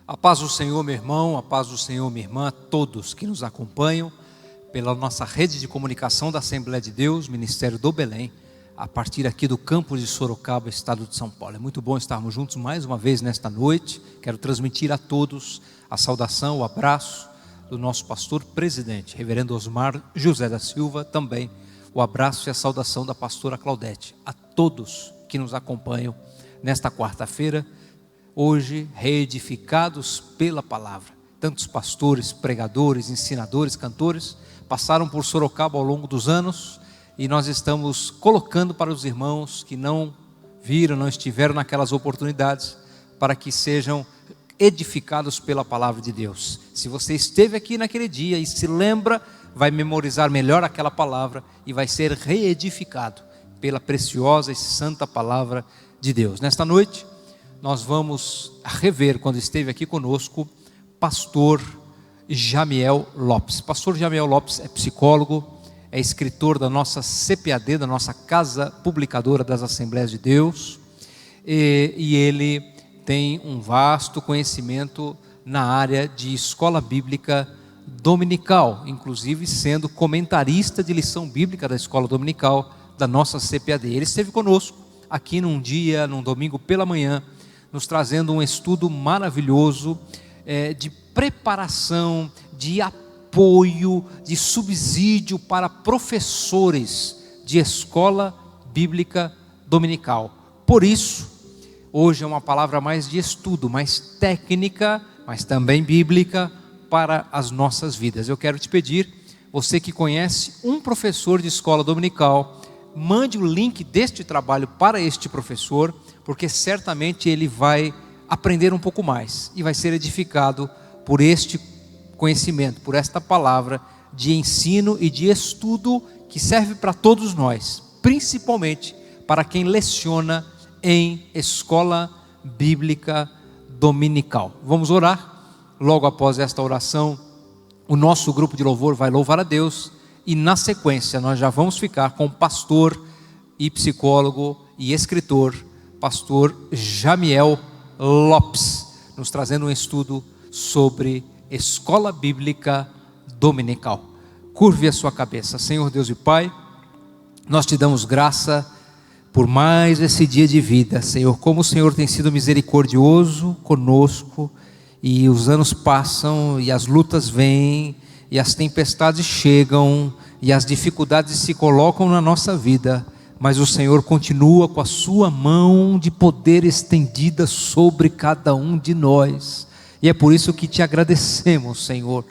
A paz do Senhor, meu irmão, a paz do Senhor, minha irmã, a todos que nos acompanham pela nossa rede de comunicação da Assembleia de Deus, Ministério do Belém, a partir aqui do campus de Sorocaba, estado de São Paulo. É muito bom estarmos juntos mais uma vez nesta noite. Quero transmitir a todos a saudação, o abraço do nosso pastor presidente, reverendo Osmar José da Silva, também o abraço e a saudação da pastora Claudete, a todos que nos acompanham nesta quarta-feira, hoje reedificados pela palavra. Tantos pastores, pregadores, ensinadores, cantores passaram por Sorocaba ao longo dos anos e nós estamos colocando para os irmãos que não viram, não estiveram naquelas oportunidades, para que sejam edificados pela palavra de Deus. Se você esteve aqui naquele dia e se lembra, vai memorizar melhor aquela palavra e vai ser reedificado pela preciosa e santa palavra de Deus. Nesta noite nós vamos rever, quando esteve aqui conosco, pastor Jamiel Lopes. Pastor Jamiel Lopes é psicólogo, é escritor da nossa CPAD, da nossa Casa Publicadora das Assembleias de Deus, e ele tem um vasto conhecimento na área de escola bíblica dominical, inclusive sendo comentarista de lição bíblica da escola dominical da nossa CPAD. Ele esteve conosco aqui num domingo pela manhã, nos trazendo um estudo maravilhoso de preparação, de apoio, de subsídio para professores de escola bíblica dominical. Por isso, hoje é uma palavra mais de estudo, mais técnica, mas também bíblica para as nossas vidas. Eu quero te pedir, você que conhece um professor de escola dominical, mande o link deste trabalho para este professor, porque certamente ele vai aprender um pouco mais e vai ser edificado por este conhecimento, por esta palavra de ensino e de estudo que serve para todos nós, principalmente para quem leciona em escola bíblica dominical. Vamos orar? Logo após esta oração, o nosso grupo de louvor vai louvar a Deus e na sequência nós já vamos ficar com o pastor e psicólogo e escritor, pastor Jamiel Lopes, nos trazendo um estudo sobre escola bíblica dominical. Curve a sua cabeça. Senhor Deus e Pai, nós te damos graça por mais esse dia de vida, Senhor. Como o Senhor tem sido misericordioso conosco, e os anos passam, e as lutas vêm, e as tempestades chegam, e as dificuldades se colocam na nossa vida, mas o Senhor continua com a sua mão de poder estendida sobre cada um de nós, e é por isso que te agradecemos, Senhor.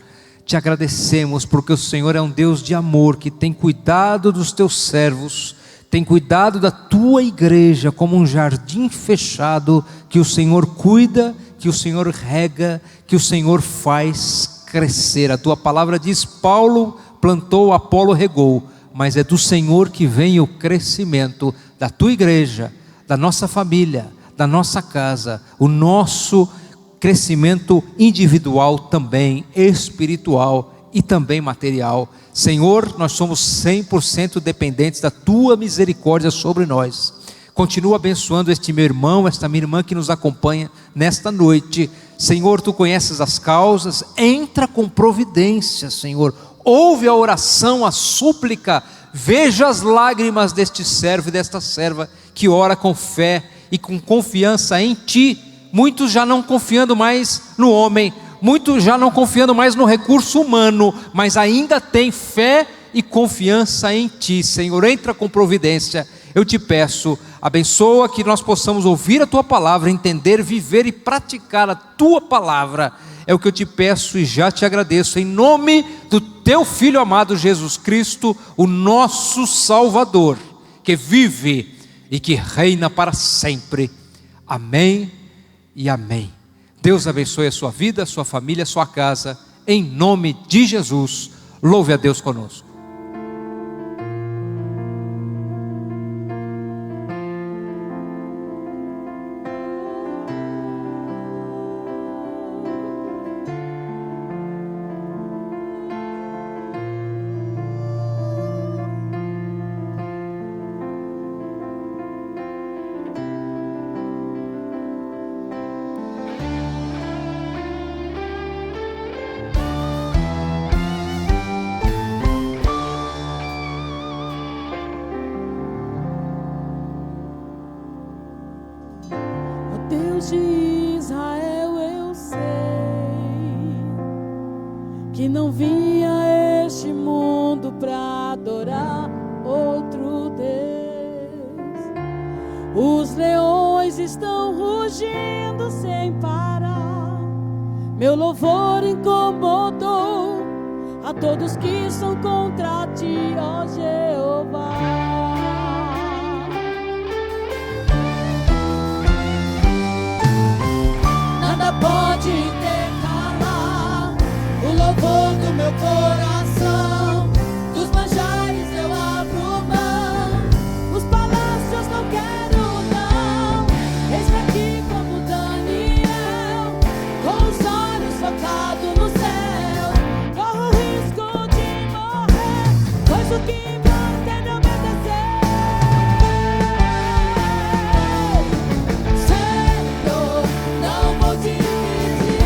Te agradecemos porque o Senhor é um Deus de amor, que tem cuidado dos teus servos, tem cuidado da tua igreja como um jardim fechado, que o Senhor cuida, que o Senhor rega, que o Senhor faz crescer. A tua palavra diz: Paulo plantou, Apolo regou, mas é do Senhor que vem o crescimento da tua igreja, da nossa família, da nossa casa, o nosso crescimento individual também, espiritual e também material. Senhor, nós somos 100% dependentes da tua misericórdia sobre nós. Continua abençoando este meu irmão, esta minha irmã que nos acompanha nesta noite. Senhor, tu conheces as causas, entra com providência, Senhor. Ouve a oração, a súplica, veja as lágrimas deste servo e desta serva que ora com fé e com confiança em ti. Muitos já não confiando mais no homem, muitos já não confiando mais no recurso humano, mas ainda tem fé e confiança em ti, Senhor. Entra com providência. Eu te peço, abençoa que nós possamos ouvir a tua palavra, entender, viver e praticar a tua palavra. É o que eu te peço e já te agradeço, em nome do teu Filho amado Jesus Cristo, o nosso Salvador, que vive e que reina para sempre. Amém e amém. Deus abençoe a sua vida, a sua família, a sua casa, em nome de Jesus. Louve a Deus conosco. que não vinha a este mundo pra adorar outro Deus. Os leões estão rugindo sem parar. Meu louvor incomodou a todos que são contra ti, ó Jeová. Nada pode intercalar o louvor do meu coração. Dos manjares eu abro mão, os palácios não quero não. Eis-me aqui como Daniel, com os olhos focados no céu. Corro o risco de morrer, pois o que importa é não obedecer. Senhor, não vou dividir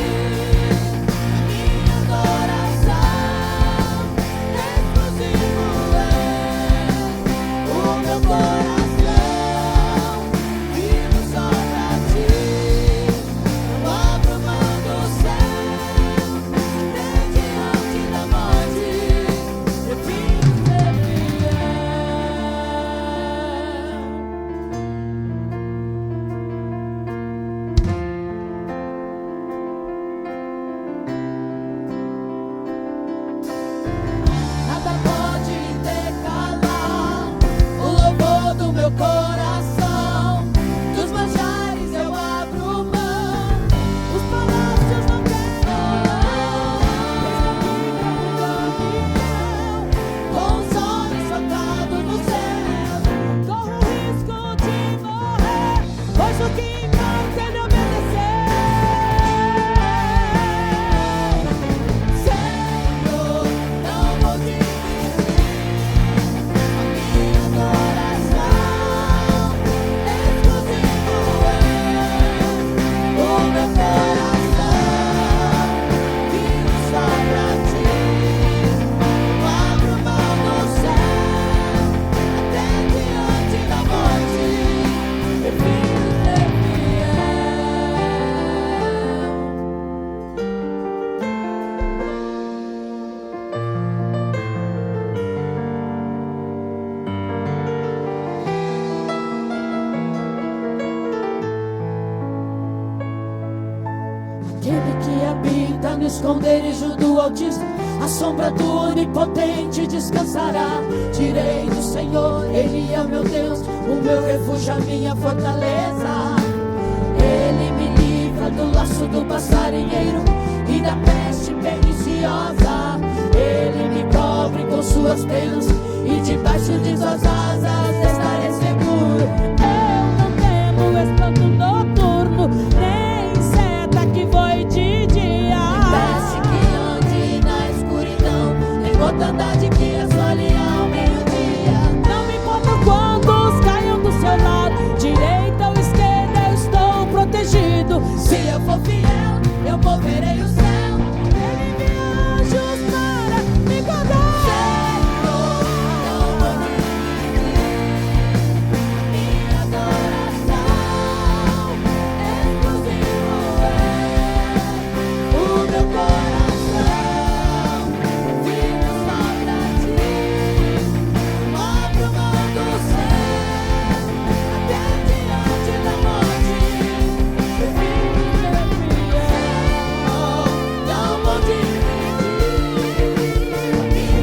a minha adoração. Exclusivo é o meu coração, vivo só pra ti. Eu abro mão do céu, até diante da morte, prefiro ser fiel. Nada pode intercalar o louvor do meu coração. Dos manjares eu abro mão, os palácios não quero não. Com os olhos focados no céu, corro o risco de morrer, pois o que importa é não obedecer. Senhor, não vou dividir a minha adoração. Exclusivo é o meu coração, vivo só pra ti. Eu abro mão do céu, até diante da morte, prefiro ser fiel. Aquele que habita no esconderijo do Altíssimo, a sombra do Onipotente descansará. Direi do Senhor, Ele é o meu Deus, o meu refúgio, a minha fortaleza. Ele me livra do laço do passarinheiro e da peste perniciosa. Ele me cobre com suas penas e debaixo de suas asas estarei seguro. Eu não temo espanto noturno, nem seta que voe de dia. Peste que ande na escuridão, nem mortandade que assole ao meio-dia. Não me importa quantos caiam do seu lado, direita ou esquerda, eu estou protegido. Se eu for fiel, eu moverei o céu. Ele envia anjos para me guardar. Senhor, não vou dividir a minha adoração. Exclusivo é o meu coração, vivo só pra ti. Eu abro mão do céu, até diante da morte, prefiro ser fiel. Não vou dividir a minha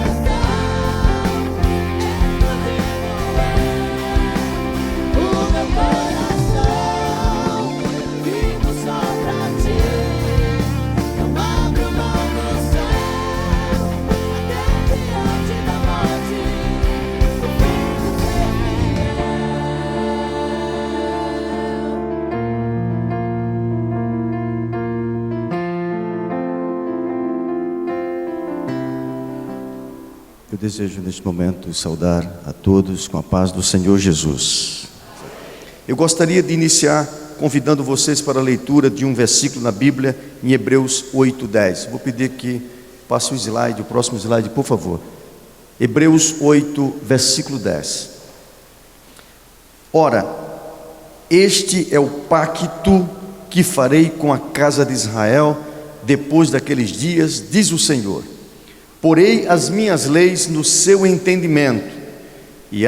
adoração. Exclusivo é o meu coração, vivo só pra ti. Eu abro mão do céu, até diante da morte, prefiro ser fiel. Eu desejo neste momento saudar a todos com a paz do Senhor Jesus. Eu gostaria de iniciar convidando vocês para a leitura de um versículo na Bíblia em Hebreus 8:10. Vou pedir que passe o slide, o próximo slide, por favor. Hebreus 8, versículo 10. Ora, este é o pacto que farei com a casa de Israel depois daqueles dias, diz o Senhor: porei as minhas leis no seu entendimento, e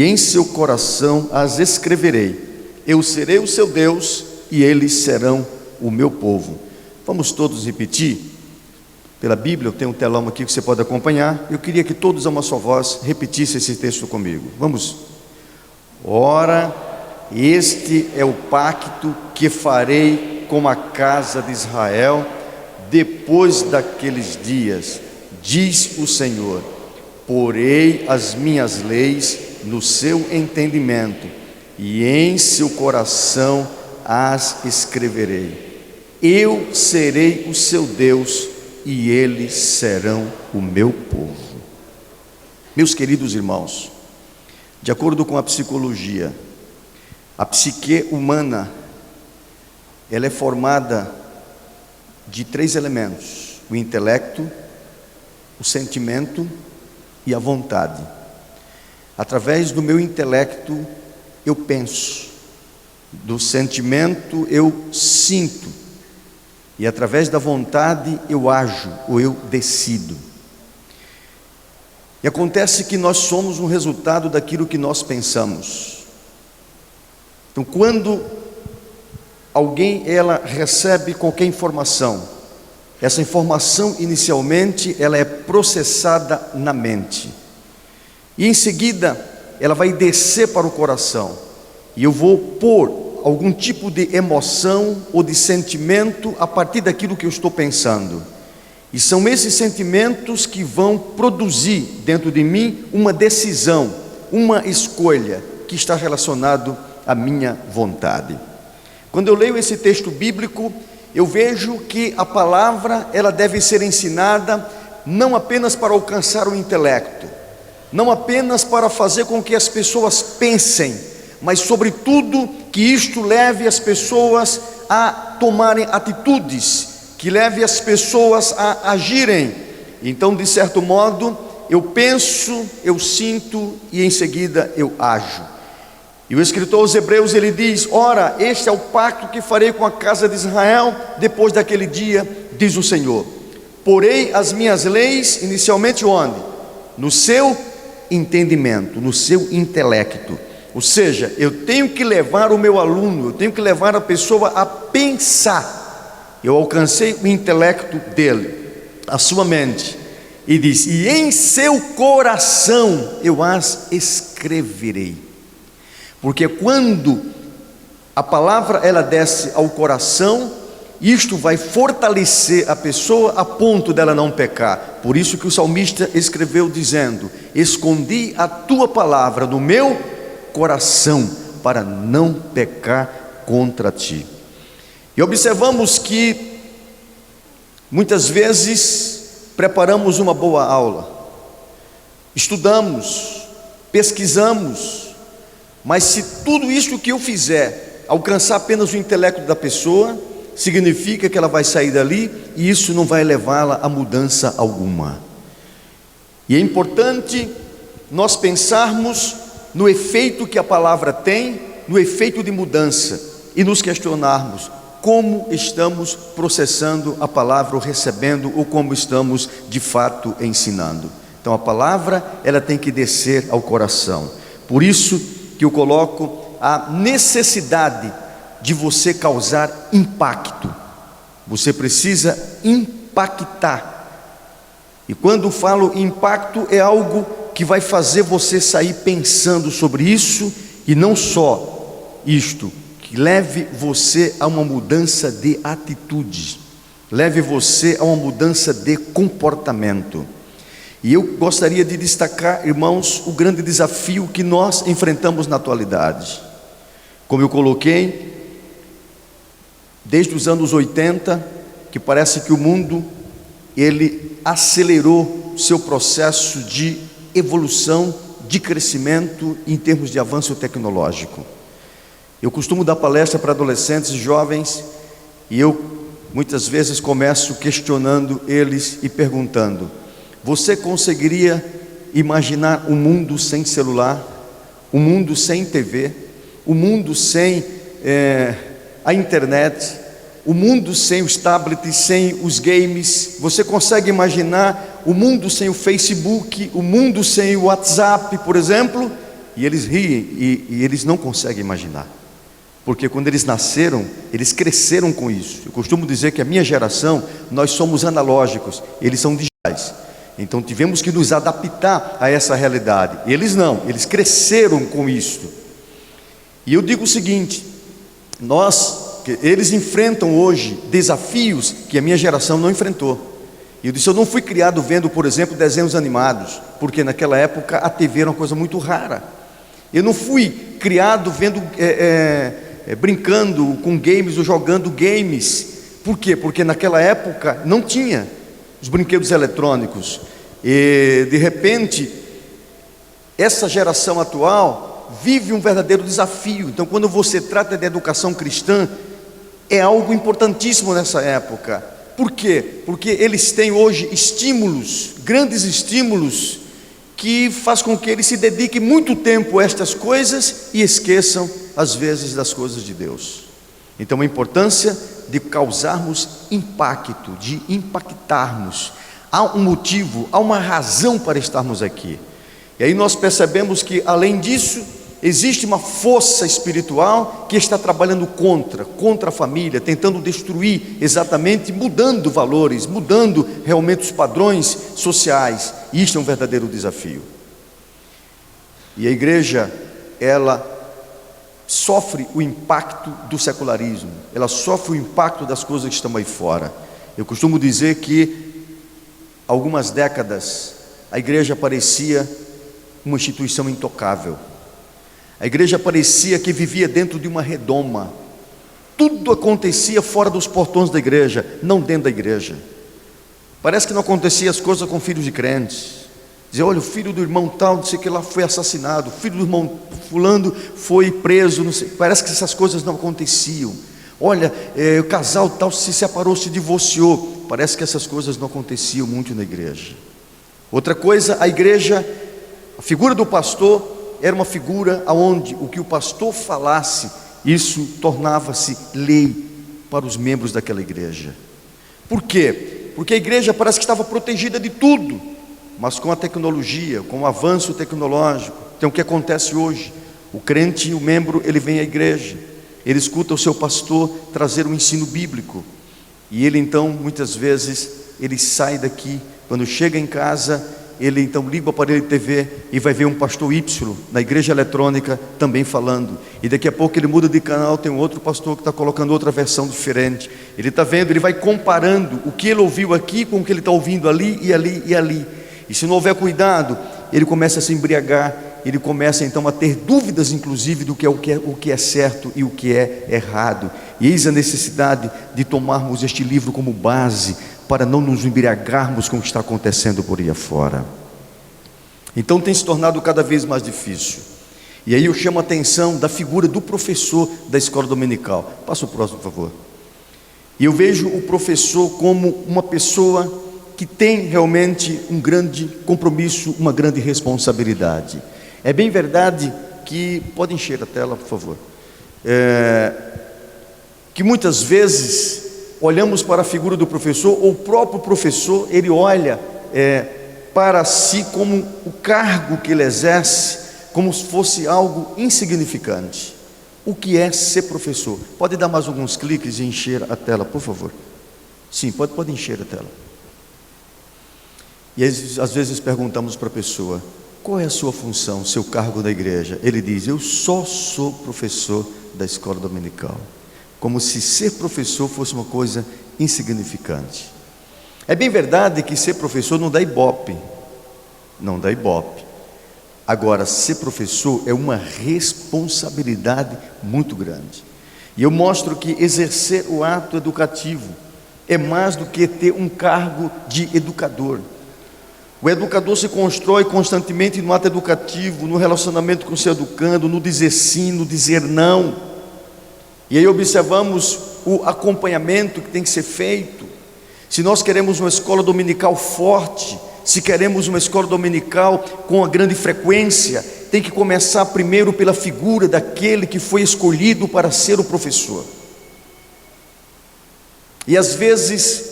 em seu coração as escreverei. Eu serei o seu Deus, e eles serão o meu povo. Vamos todos repetir? Pela Bíblia, eu tenho um telão aqui que você pode acompanhar. Eu queria que todos a uma só voz repetissem esse texto comigo. Vamos. Ora, este é o pacto que farei com a casa de Israel depois daqueles dias, diz o Senhor: porei as minhas leis no seu entendimento, e em seu coração as escreverei. Eu serei o seu Deus, e eles serão o meu povo. Meus queridos irmãos, de acordo com a psicologia, a psique humana, ela é formada de 3 elementos: o intelecto, o sentimento e a vontade. Através do meu intelecto eu penso, do sentimento eu sinto, e através da vontade eu ajo, ou eu decido. E acontece que nós somos um resultado daquilo que nós pensamos. Então, quando alguém recebe qualquer informação, essa informação inicialmente ela é processada na mente, e em seguida ela vai descer para o coração, e eu vou pôr algum tipo de emoção ou de sentimento a partir daquilo que eu estou pensando, e são esses sentimentos que vão produzir dentro de mim uma decisão, uma escolha que está relacionado à minha vontade. Quando eu leio esse texto bíblico, eu vejo que a palavra ela deve ser ensinada não apenas para alcançar o intelecto, não apenas para fazer com que as pessoas pensem, mas sobretudo que isto leve as pessoas a tomarem atitudes, que leve as pessoas a agirem. Então, de certo modo, eu penso, eu sinto e em seguida eu ajo. E o escritor aos Hebreus ele diz: ora, este é o pacto que farei com a casa de Israel depois daquele dia, diz o Senhor. Porei as minhas leis, inicialmente onde? No seu entendimento, no seu intelecto. Ou seja, eu tenho que levar o meu aluno, eu tenho que levar a pessoa a pensar. Eu alcancei o intelecto dele, a sua mente, e diz: e em seu coração eu as escreverei. Porque quando a palavra ela desce ao coração, isto vai fortalecer a pessoa a ponto dela não pecar. Por isso que o salmista escreveu dizendo: escondi a tua palavra no meu coração para não pecar contra ti. E observamos que muitas vezes preparamos uma boa aula, estudamos, pesquisamos, mas se tudo isso que eu fizer alcançar apenas o intelecto da pessoa, significa que ela vai sair dali e isso não vai levá-la a mudança alguma. E é importante nós pensarmos no efeito que a palavra tem, no efeito de mudança, e nos questionarmos como estamos processando a palavra ou recebendo, ou como estamos de fato ensinando. Então a palavra ela tem que descer ao coração. Por isso que eu coloco a necessidade de você causar impacto. Você precisa impactar. E quando falo impacto, é algo que vai fazer você sair pensando sobre isso, e não só isto, que leve você a uma mudança de atitude, leve você a uma mudança de comportamento. E eu gostaria de destacar, irmãos, o grande desafio que nós enfrentamos na atualidade. Como eu coloquei, desde os anos 80, que parece que o mundo ele acelerou seu processo de evolução, de crescimento em termos de avanço tecnológico. Eu costumo dar palestra para adolescentes e jovens, e eu muitas vezes começo questionando eles e perguntando: você conseguiria imaginar um mundo sem celular, um mundo sem TV, um mundo sem a internet, o mundo sem os tablets, sem os games? Você consegue imaginar o mundo sem o Facebook, o mundo sem o WhatsApp, por exemplo? E eles riem e eles não conseguem imaginar, porque quando eles nasceram, eles cresceram com isso. Eu costumo dizer que a minha geração, nós somos analógicos, eles são digitais. Então tivemos que nos adaptar a essa realidade. Eles não, eles cresceram com isso. E eu digo o seguinte: eles enfrentam hoje desafios que a minha geração não enfrentou. E eu disse, eu não fui criado vendo, por exemplo, desenhos animados, porque naquela época a TV era uma coisa muito rara. Eu não fui criado vendo, brincando com games ou jogando games. Por quê? Porque naquela época não tinha os brinquedos eletrônicos. E de repente, essa geração atual vive um verdadeiro desafio. Então, quando você trata de educação cristã, é algo importantíssimo nessa época. Por quê? Porque eles têm hoje estímulos, grandes estímulos, que faz com que eles se dediquem muito tempo a estas coisas e esqueçam, às vezes, das coisas de Deus. Então, a importância de causarmos impacto, de impactarmos. Há um motivo, há uma razão para estarmos aqui. E aí nós percebemos que, além disso, existe uma força espiritual que está trabalhando contra a família, tentando destruir exatamente, mudando valores, mudando realmente os padrões sociais. E isto é um verdadeiro desafio. E a igreja, ela sofre o impacto do secularismo, ela sofre o impacto das coisas que estão aí fora. Eu costumo dizer que, há algumas décadas, a igreja parecia uma instituição intocável. A igreja parecia que vivia dentro de uma redoma. Tudo acontecia fora dos portões da igreja, não dentro da igreja. Parece que não acontecia as coisas com filhos de crentes. Dizer, olha, o filho do irmão tal, não sei o que lá, foi assassinado, o filho do irmão fulano foi preso, não sei. Parece que essas coisas não aconteciam. Olha, o casal tal se separou, se divorciou. Parece que essas coisas não aconteciam muito na igreja. Outra coisa, a igreja, a figura do pastor era uma figura onde o que o pastor falasse, isso tornava-se lei para os membros daquela igreja. Por quê? Porque a igreja parece que estava protegida de tudo, mas com a tecnologia, com o avanço tecnológico, então o que acontece hoje? O crente, o membro, ele vem à igreja, ele escuta o seu pastor trazer um ensino bíblico, e ele então, muitas vezes, ele sai daqui, quando chega em casa, ele então liga o aparelho de TV e vai ver um pastor Y na igreja eletrônica também falando, e daqui a pouco ele muda de canal, tem um outro pastor que está colocando outra versão diferente. Ele está vendo, ele vai comparando o que ele ouviu aqui com o que ele está ouvindo ali e ali e ali, e se não houver cuidado, ele começa a se embriagar, ele começa então a ter dúvidas inclusive do o que é certo e o que é errado. E eis a necessidade de tomarmos este livro como base, para não nos embriagarmos com o que está acontecendo por aí afora. Então tem se tornado cada vez mais difícil. E aí eu chamo a atenção da figura do professor da escola dominical. Passa o próximo, por favor. E eu vejo o professor como uma pessoa que tem realmente um grande compromisso, uma grande responsabilidade. É bem verdade que, pode encher a tela, por favor, que muitas vezes olhamos para a figura do professor, ou o próprio professor, ele olha para si como o cargo que ele exerce, como se fosse algo insignificante. O que é ser professor? Pode dar mais alguns cliques e encher a tela, por favor? Sim, pode encher a tela. E às vezes perguntamos para a pessoa, qual é a sua função, seu cargo na igreja? Ele diz, eu só sou professor da escola dominical. Como se ser professor fosse uma coisa insignificante. É bem verdade que ser professor não dá ibope. Não dá ibope. Agora, ser professor é uma responsabilidade muito grande. E eu mostro que exercer o ato educativo é mais do que ter um cargo de educador. O educador se constrói constantemente no ato educativo, no relacionamento com o seu educando, no dizer sim, no dizer não. E aí observamos o acompanhamento que tem que ser feito. Se nós queremos uma escola dominical forte, se queremos uma escola dominical com uma grande frequência, tem que começar primeiro pela figura daquele que foi escolhido para ser o professor. E às vezes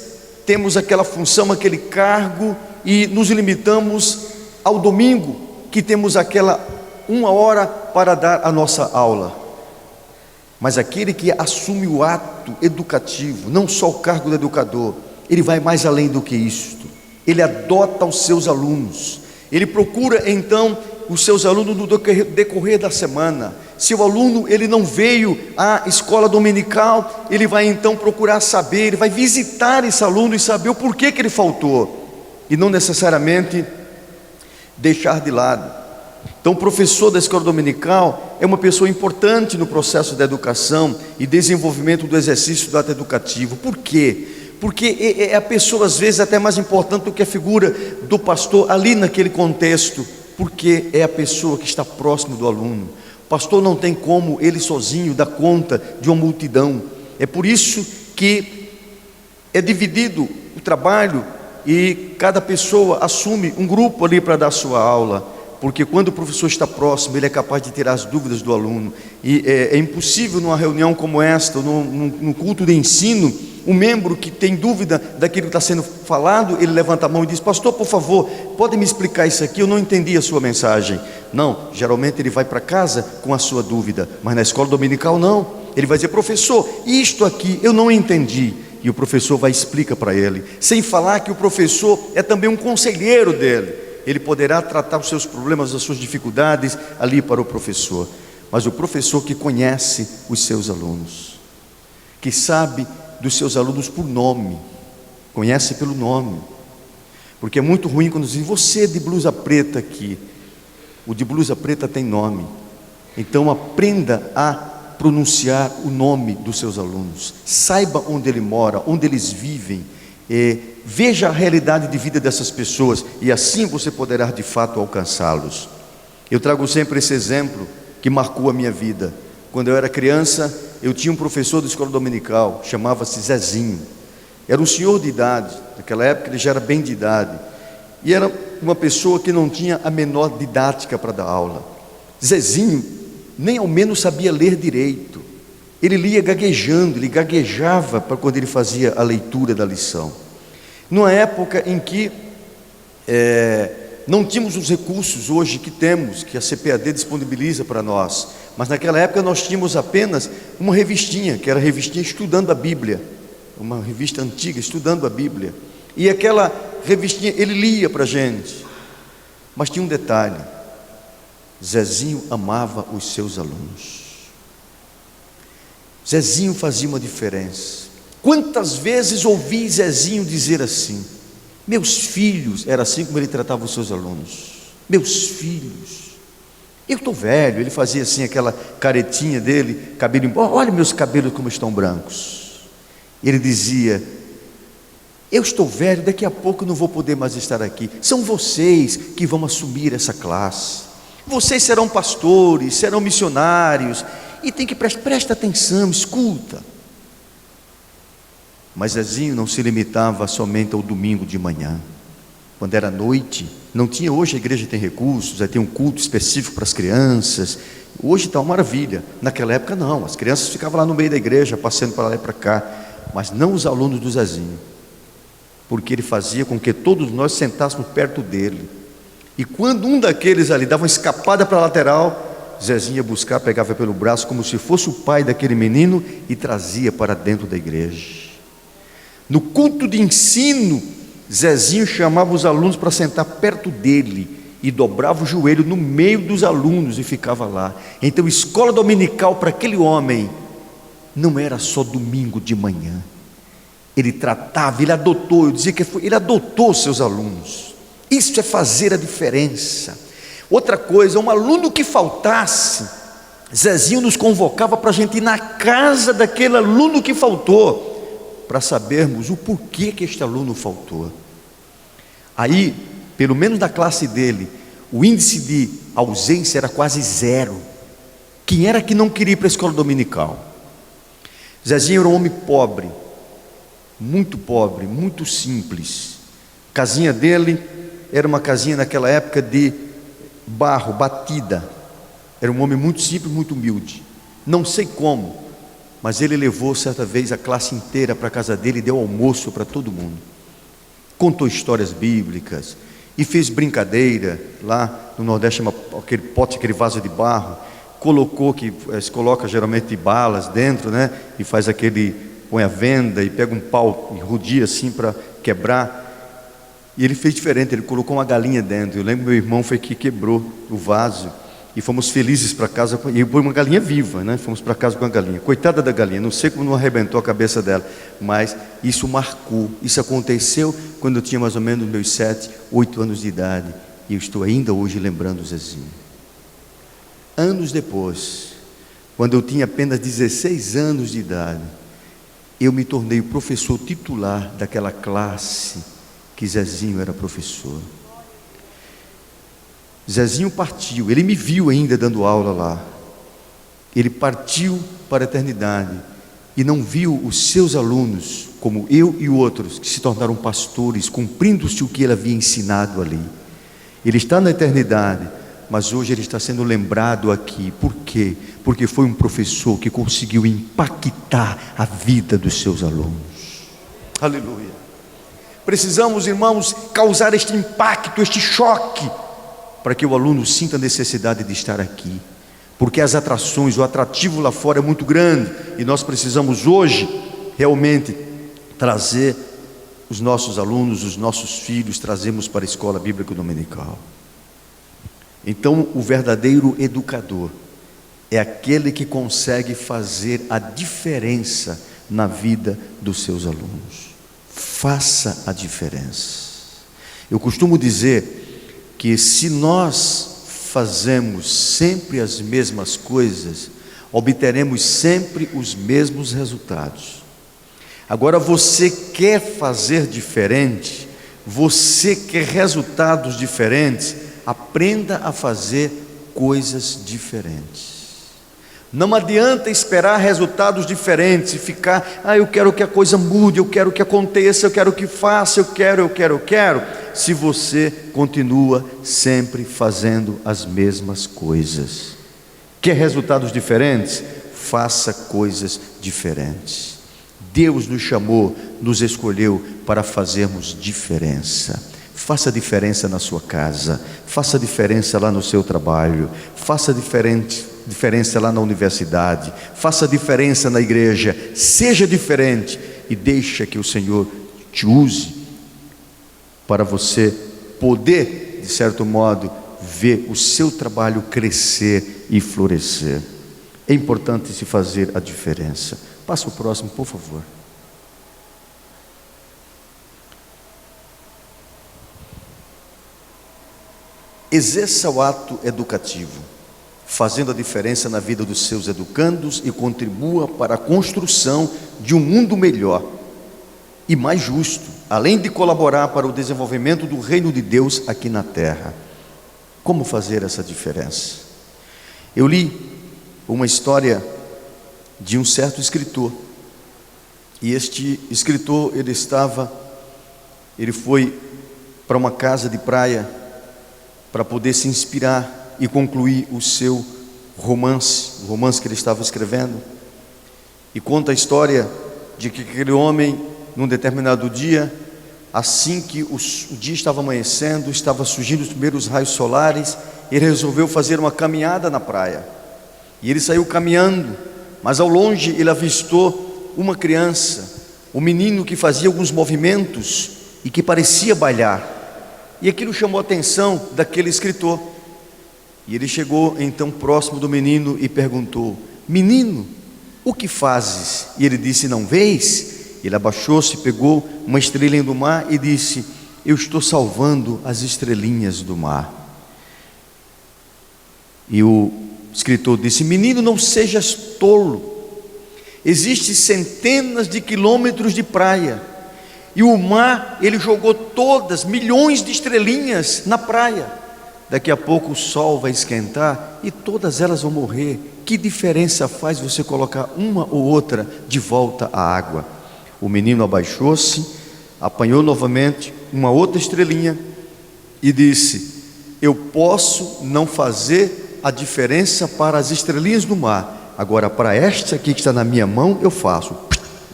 temos aquela função, aquele cargo, e nos limitamos ao domingo, que temos aquela 1 hora para dar a nossa aula. Mas aquele que assume o ato educativo, não só o cargo do educador, ele vai mais além do que isto. Ele adota os seus alunos, ele procura então os seus alunos no decorrer da semana. Se o aluno ele não veio à escola dominical, ele vai então procurar saber, ele vai visitar esse aluno e saber o porquê que ele faltou, e não necessariamente deixar de lado. Então o professor da escola dominical é uma pessoa importante no processo da educação e desenvolvimento do exercício do ato educativo. Por quê? Porque é a pessoa às vezes até mais importante do que a figura do pastor ali naquele contexto, porque é a pessoa que está próximo do aluno. O pastor não tem como ele sozinho dar conta de uma multidão. É por isso que é dividido o trabalho e cada pessoa assume um grupo ali para dar sua aula, porque quando o professor está próximo, ele é capaz de tirar as dúvidas do aluno. E é impossível numa reunião como esta, num culto de ensino, um membro que tem dúvida daquilo que está sendo falado, ele levanta a mão e diz: pastor, por favor, pode me explicar isso aqui, eu não entendi a sua mensagem. Não, geralmente ele vai para casa com a sua dúvida, mas na escola dominical não. Ele vai dizer: professor, isto aqui eu não entendi. E o professor vai explicar para ele, sem falar que o professor é também um conselheiro dele. Ele poderá tratar os seus problemas, as suas dificuldades ali para o professor. Mas o professor que conhece os seus alunos, que sabe dos seus alunos por nome, conhece pelo nome, porque é muito ruim quando dizem: você de blusa preta aqui. O de blusa preta tem nome. Então aprenda a pronunciar o nome dos seus alunos, saiba onde ele mora, onde eles vivem, veja a realidade de vida dessas pessoas, e assim você poderá de fato alcançá-los. Eu trago sempre esse exemplo que marcou a minha vida. Quando eu era criança, eu tinha um professor de escola dominical, chamava-se Zezinho. Era um senhor de idade, naquela época ele já era bem de idade, e era uma pessoa que não tinha a menor didática para dar aula. Zezinho nem ao menos sabia ler direito. Ele lia gaguejando, ele gaguejava para quando ele fazia a leitura da lição. Numa época em que não tínhamos os recursos hoje que temos, que a CPAD disponibiliza para nós, mas naquela época nós tínhamos apenas uma revistinha, que era a revistinha Estudando a Bíblia, uma revista antiga, Estudando a Bíblia, e aquela revistinha ele lia para a gente, mas tinha um detalhe: Zezinho amava os seus alunos. Zezinho fazia uma diferença. Quantas vezes ouvi Zezinho dizer assim: meus filhos, era assim como ele tratava os seus alunos, meus filhos, eu estou velho. Ele fazia assim aquela caretinha dele, cabelo embora, olha meus cabelos como estão brancos. Ele dizia: eu estou velho, daqui a pouco eu não vou poder mais estar aqui, são vocês que vão assumir essa classe, vocês serão pastores, serão missionários, e tem que prestar atenção, escuta. Mas Zezinho não se limitava somente ao domingo de manhã. Quando era noite, não tinha, hoje a igreja tem recursos, aí tem um culto específico para as crianças, hoje está uma maravilha. Naquela época não, as crianças ficavam lá no meio da igreja, passeando para lá e para cá, mas não os alunos do Zezinho, porque ele fazia com que todos nós sentássemos perto dele. E quando um daqueles ali dava uma escapada para a lateral, Zezinho ia buscar, pegava pelo braço como se fosse o pai daquele menino e trazia para dentro da igreja. No culto de ensino, Zezinho chamava os alunos para sentar perto dele e dobrava o joelho no meio dos alunos e ficava lá. Então escola dominical para aquele homem não era só domingo de manhã. Ele tratava, ele adotou, eu dizia que ele adotou seus alunos. Isso é fazer a diferença. Outra coisa, um aluno que faltasse, Zezinho nos convocava para a gente ir na casa daquele aluno que faltou, para sabermos o porquê que este aluno faltou. Aí, pelo menos na classe dele, o índice de ausência era quase zero. Quem era que não queria ir para a escola dominical? Zezinho era um homem pobre, muito simples. A casinha dele era uma casinha naquela época de barro, batida. Era um homem muito simples, muito humilde. Não sei como, mas ele levou certa vez a classe inteira para a casa dele e deu almoço para todo mundo. Contou histórias bíblicas e fez brincadeira. Lá no Nordeste chama aquele pote, aquele vaso de barro, se coloca geralmente balas dentro, né? E faz põe a venda e pega um pau e rodia assim para quebrar. E ele fez diferente, ele colocou uma galinha dentro. Eu lembro, meu irmão foi que quebrou o vaso e fomos felizes para casa, e foi uma galinha viva, né? Fomos para casa com a galinha, coitada da galinha, não sei como não arrebentou a cabeça dela, mas isso marcou. Isso aconteceu quando eu tinha mais ou menos meus 7, 8 anos de idade, e eu estou ainda hoje lembrando o Zezinho. Anos depois, quando eu tinha apenas 16 anos de idade, eu me tornei o professor titular daquela classe que Zezinho era professor. Zezinho partiu, ele me viu ainda dando aula lá. Ele partiu para a eternidade e não viu os seus alunos, como eu e outros, que se tornaram pastores, cumprindo-se o que ele havia ensinado ali. Ele está na eternidade, mas hoje ele está sendo lembrado aqui. Por quê? Porque foi um professor que conseguiu impactar a vida dos seus alunos. Aleluia. Precisamos, irmãos, causar este impacto, este choque, para que o aluno sinta a necessidade de estar aqui, porque as atrações, o atrativo lá fora é muito grande, e nós precisamos hoje realmente trazer os nossos alunos, os nossos filhos, trazemos para a escola bíblica dominical. Então, o verdadeiro educador é aquele que consegue fazer a diferença na vida dos seus alunos. Faça a diferença. Eu costumo dizer que se nós fazemos sempre as mesmas coisas, obteremos sempre os mesmos resultados. Agora, você quer fazer diferente, você quer resultados diferentes, aprenda a fazer coisas diferentes. Não adianta esperar resultados diferentes e ficar, eu quero que a coisa mude, eu quero que aconteça, eu quero que faça, eu quero, se você continua sempre fazendo as mesmas coisas. Quer resultados diferentes? Faça coisas diferentes. Deus nos chamou, nos escolheu para fazermos diferença. Faça diferença na sua casa, faça diferença lá no seu trabalho, faça diferença lá na universidade, faça diferença na igreja, seja diferente e deixa que o Senhor te use para você poder, de certo modo, ver o seu trabalho crescer e florescer. É importante se fazer a diferença. Passa o próximo, por favor. Exerça o ato educativo, fazendo a diferença na vida dos seus educandos e contribua para a construção de um mundo melhor e mais justo, além de colaborar para o desenvolvimento do reino de Deus aqui na terra. Como fazer essa diferença? Eu li uma história de um certo escritor, e este escritor, ele foi para uma casa de praia para poder se inspirar e concluir o seu romance, o romance que ele estava escrevendo, e conta a história de que aquele homem, num determinado dia, assim que o dia estava amanhecendo, estava surgindo os primeiros raios solares, ele resolveu fazer uma caminhada na praia, e ele saiu caminhando, mas ao longe ele avistou uma criança, um menino que fazia alguns movimentos e que parecia bailar, e aquilo chamou a atenção daquele escritor. E ele chegou então próximo do menino e perguntou: menino, o que fazes? E ele disse: não vês? Ele abaixou-se, pegou uma estrelinha do mar e disse: eu estou salvando as estrelinhas do mar. E o escritor disse: menino, não sejas tolo, existem centenas de quilômetros de praia, e o mar, ele jogou todas, milhões de estrelinhas na praia. Daqui a pouco o sol vai esquentar e todas elas vão morrer. Que diferença faz você colocar uma ou outra de volta à água? O menino abaixou-se, apanhou novamente uma outra estrelinha e disse: eu posso não fazer a diferença para as estrelinhas do mar, Agora, para esta aqui que está na minha mão, eu faço.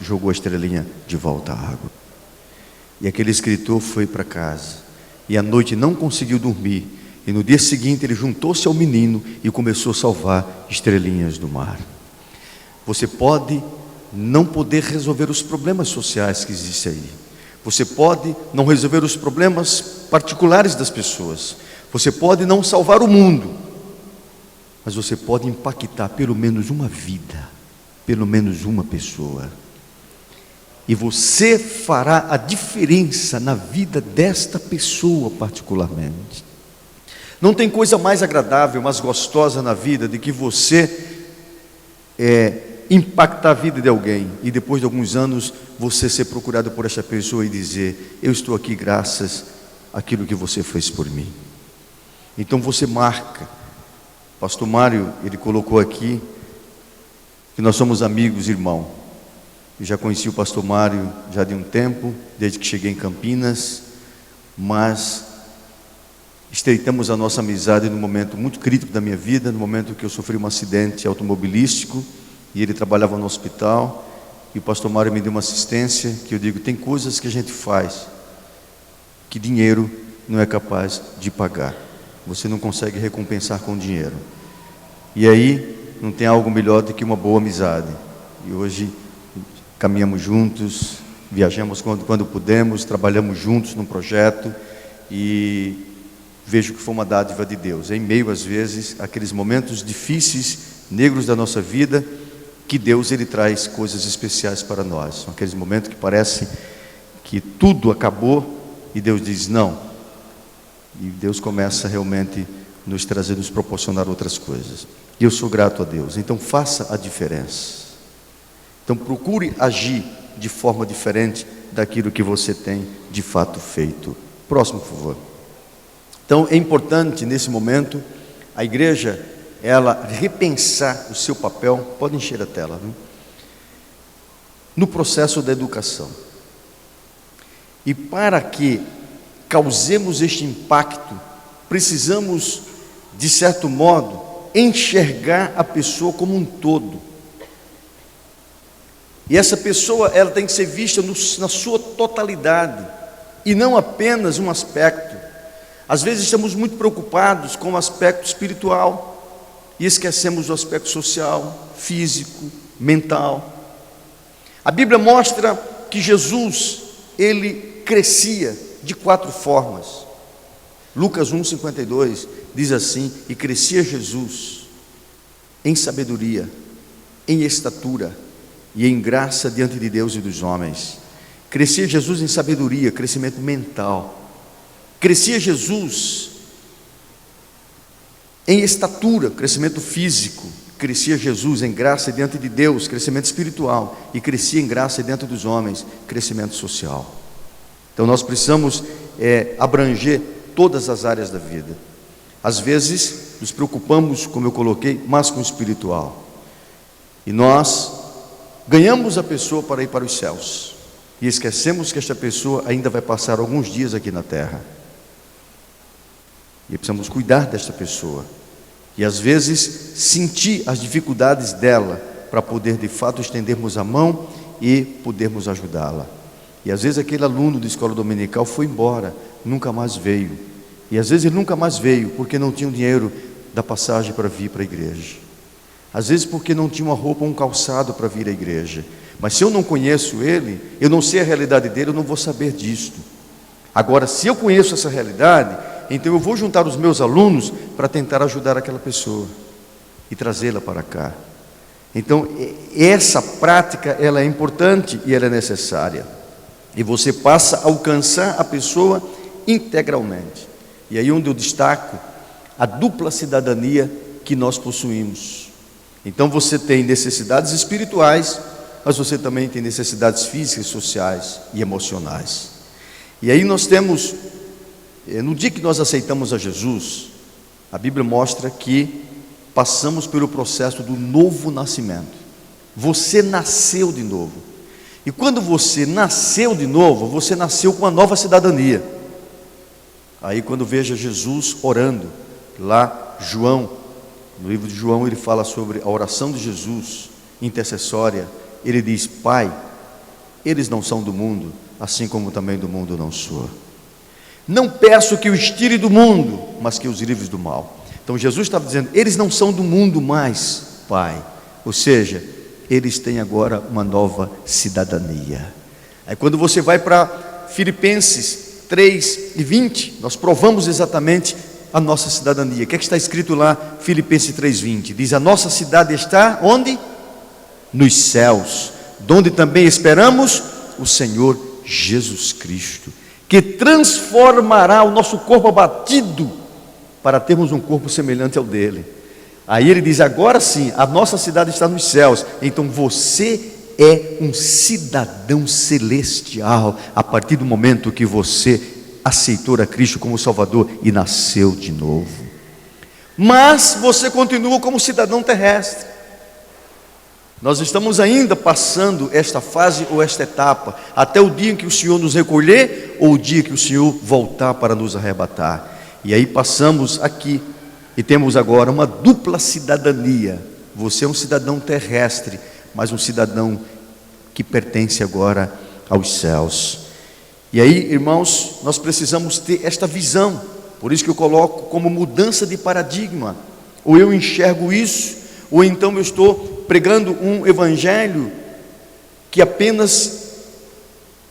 Jogou a estrelinha de volta à água. E aquele escritor foi para casa. E à noite não conseguiu dormir. E no dia seguinte ele juntou-se ao menino e começou a salvar estrelinhas do mar. Você pode não poder resolver os problemas sociais que existem aí. Você pode não resolver os problemas particulares das pessoas. Você pode não salvar o mundo. Mas você pode impactar pelo menos uma vida, pelo menos uma pessoa. E você fará a diferença na vida desta pessoa particularmente. Não tem coisa mais agradável, mais gostosa na vida do que você impactar a vida de alguém e depois de alguns anos você ser procurado por essa pessoa e dizer: eu estou aqui graças àquilo que você fez por mim. Então você marca. Pastor Mário, ele colocou aqui que nós somos amigos, irmão. Eu já conheci o pastor Mário já de um tempo, desde que cheguei em Campinas, mas estreitamos a nossa amizade num momento muito crítico da minha vida, no momento que eu sofri um acidente automobilístico e ele trabalhava no hospital, e o pastor Mário me deu uma assistência, que eu digo, tem coisas que a gente faz que dinheiro não é capaz de pagar. Você não consegue recompensar com dinheiro. E aí não tem algo melhor do que uma boa amizade. E hoje caminhamos juntos, viajamos quando pudemos, trabalhamos juntos num projeto e vejo que foi uma dádiva de Deus. Em meio às vezes aqueles momentos difíceis, negros da nossa vida, que Deus ele traz coisas especiais para nós. São aqueles momentos que parece que tudo acabou e Deus diz não. E Deus começa realmente nos trazer, nos proporcionar outras coisas. E eu sou grato a Deus. Então faça a diferença. Então procure agir de forma diferente daquilo que você tem de fato feito. Próximo, por favor. Então é importante nesse momento a igreja ela repensar o seu papel. Pode encher a tela, viu? No processo da educação. E para que causemos este impacto, precisamos, de certo modo, enxergar a pessoa como um todo. E essa pessoa, ela tem que ser vista na sua totalidade, e não apenas um aspecto. Às vezes estamos muito preocupados com o aspecto espiritual, e esquecemos o aspecto social, físico, mental. A Bíblia mostra que Jesus, ele crescia de 4 formas. Lucas 1,52 diz assim: e crescia Jesus em sabedoria, em estatura e em graça diante de Deus e dos homens. Crescia Jesus em sabedoria, crescimento mental. Crescia Jesus em estatura, crescimento físico. Crescia Jesus em graça diante de Deus, crescimento espiritual. E crescia em graça diante dos homens, crescimento social. Então nós precisamos abranger todas as áreas da vida. Às vezes nos preocupamos, como eu coloquei, mais com o espiritual. E nós ganhamos a pessoa para ir para os céus. E esquecemos que esta pessoa ainda vai passar alguns dias aqui na terra. E precisamos cuidar desta pessoa. E às vezes sentir as dificuldades dela, para poder de fato estendermos a mão e podermos ajudá-la. E às vezes aquele aluno de escola dominical foi embora, nunca mais veio. E às vezes ele nunca mais veio porque não tinha o dinheiro da passagem para vir para a igreja. Às vezes porque não tinha uma roupa ou um calçado para vir à igreja. Mas se eu não conheço ele, eu não sei a realidade dele, eu não vou saber disto. Agora, se eu conheço essa realidade, então eu vou juntar os meus alunos para tentar ajudar aquela pessoa e trazê-la para cá. Então essa prática ela é importante e ela é necessária. E você passa a alcançar a pessoa integralmente. E aí onde eu destaco a dupla cidadania que nós possuímos. Então você tem necessidades espirituais, mas você também tem necessidades físicas, sociais e emocionais. E aí nós temos, no dia que nós aceitamos a Jesus, a Bíblia mostra que passamos pelo processo do novo nascimento. Você nasceu de novo. E quando você nasceu de novo, você nasceu com uma nova cidadania. Aí quando veja Jesus orando, lá João No livro de João ele fala sobre a oração de Jesus, intercessória. Ele diz: Pai, eles não são do mundo, assim como também do mundo não sou. Não peço que os tire do mundo, mas que os livres do mal. Então Jesus estava dizendo: eles não são do mundo mais, Pai. Ou seja, eles têm agora uma nova cidadania. Aí quando você vai para Filipenses 3:20, nós provamos exatamente a nossa cidadania. O que é que está escrito lá? Filipenses 3:20 diz: a nossa cidade está onde? Nos céus, donde também esperamos o Senhor Jesus Cristo, que transformará o nosso corpo abatido para termos um corpo semelhante ao dele. Aí ele diz: agora sim, a nossa cidade está nos céus. Então você é um cidadão celestial a partir do momento que você aceitou a Cristo como Salvador e nasceu de novo. Mas você continua como cidadão terrestre. Nós estamos ainda passando esta fase ou esta etapa, até o dia em que o Senhor nos recolher, ou o dia que o Senhor voltar para nos arrebatar. E aí passamos aqui, e temos agora uma dupla cidadania. Você é um cidadão terrestre, mas um cidadão que pertence agora aos céus. E aí, irmãos, nós precisamos ter esta visão. Por isso que eu coloco como mudança de paradigma. Ou eu enxergo isso, ou então eu estou pregando um evangelho que apenas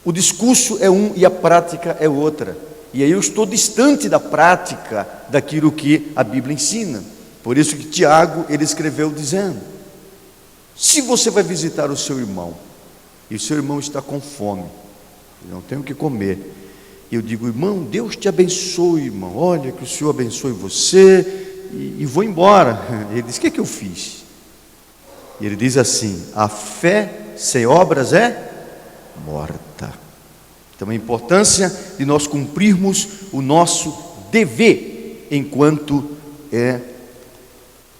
o discurso é um e a prática é outra. E aí eu estou distante da prática daquilo que a Bíblia ensina. Por isso que Tiago, ele escreveu dizendo: se você vai visitar o seu irmão, e o seu irmão está com fome, não tem o que comer, e eu digo: irmão, Deus te abençoe, irmão, olha que o Senhor abençoe você, e vou embora. Ele diz: o que é que eu fiz? E ele diz assim: a fé sem obras é morta. Então a importância de nós cumprirmos o nosso dever enquanto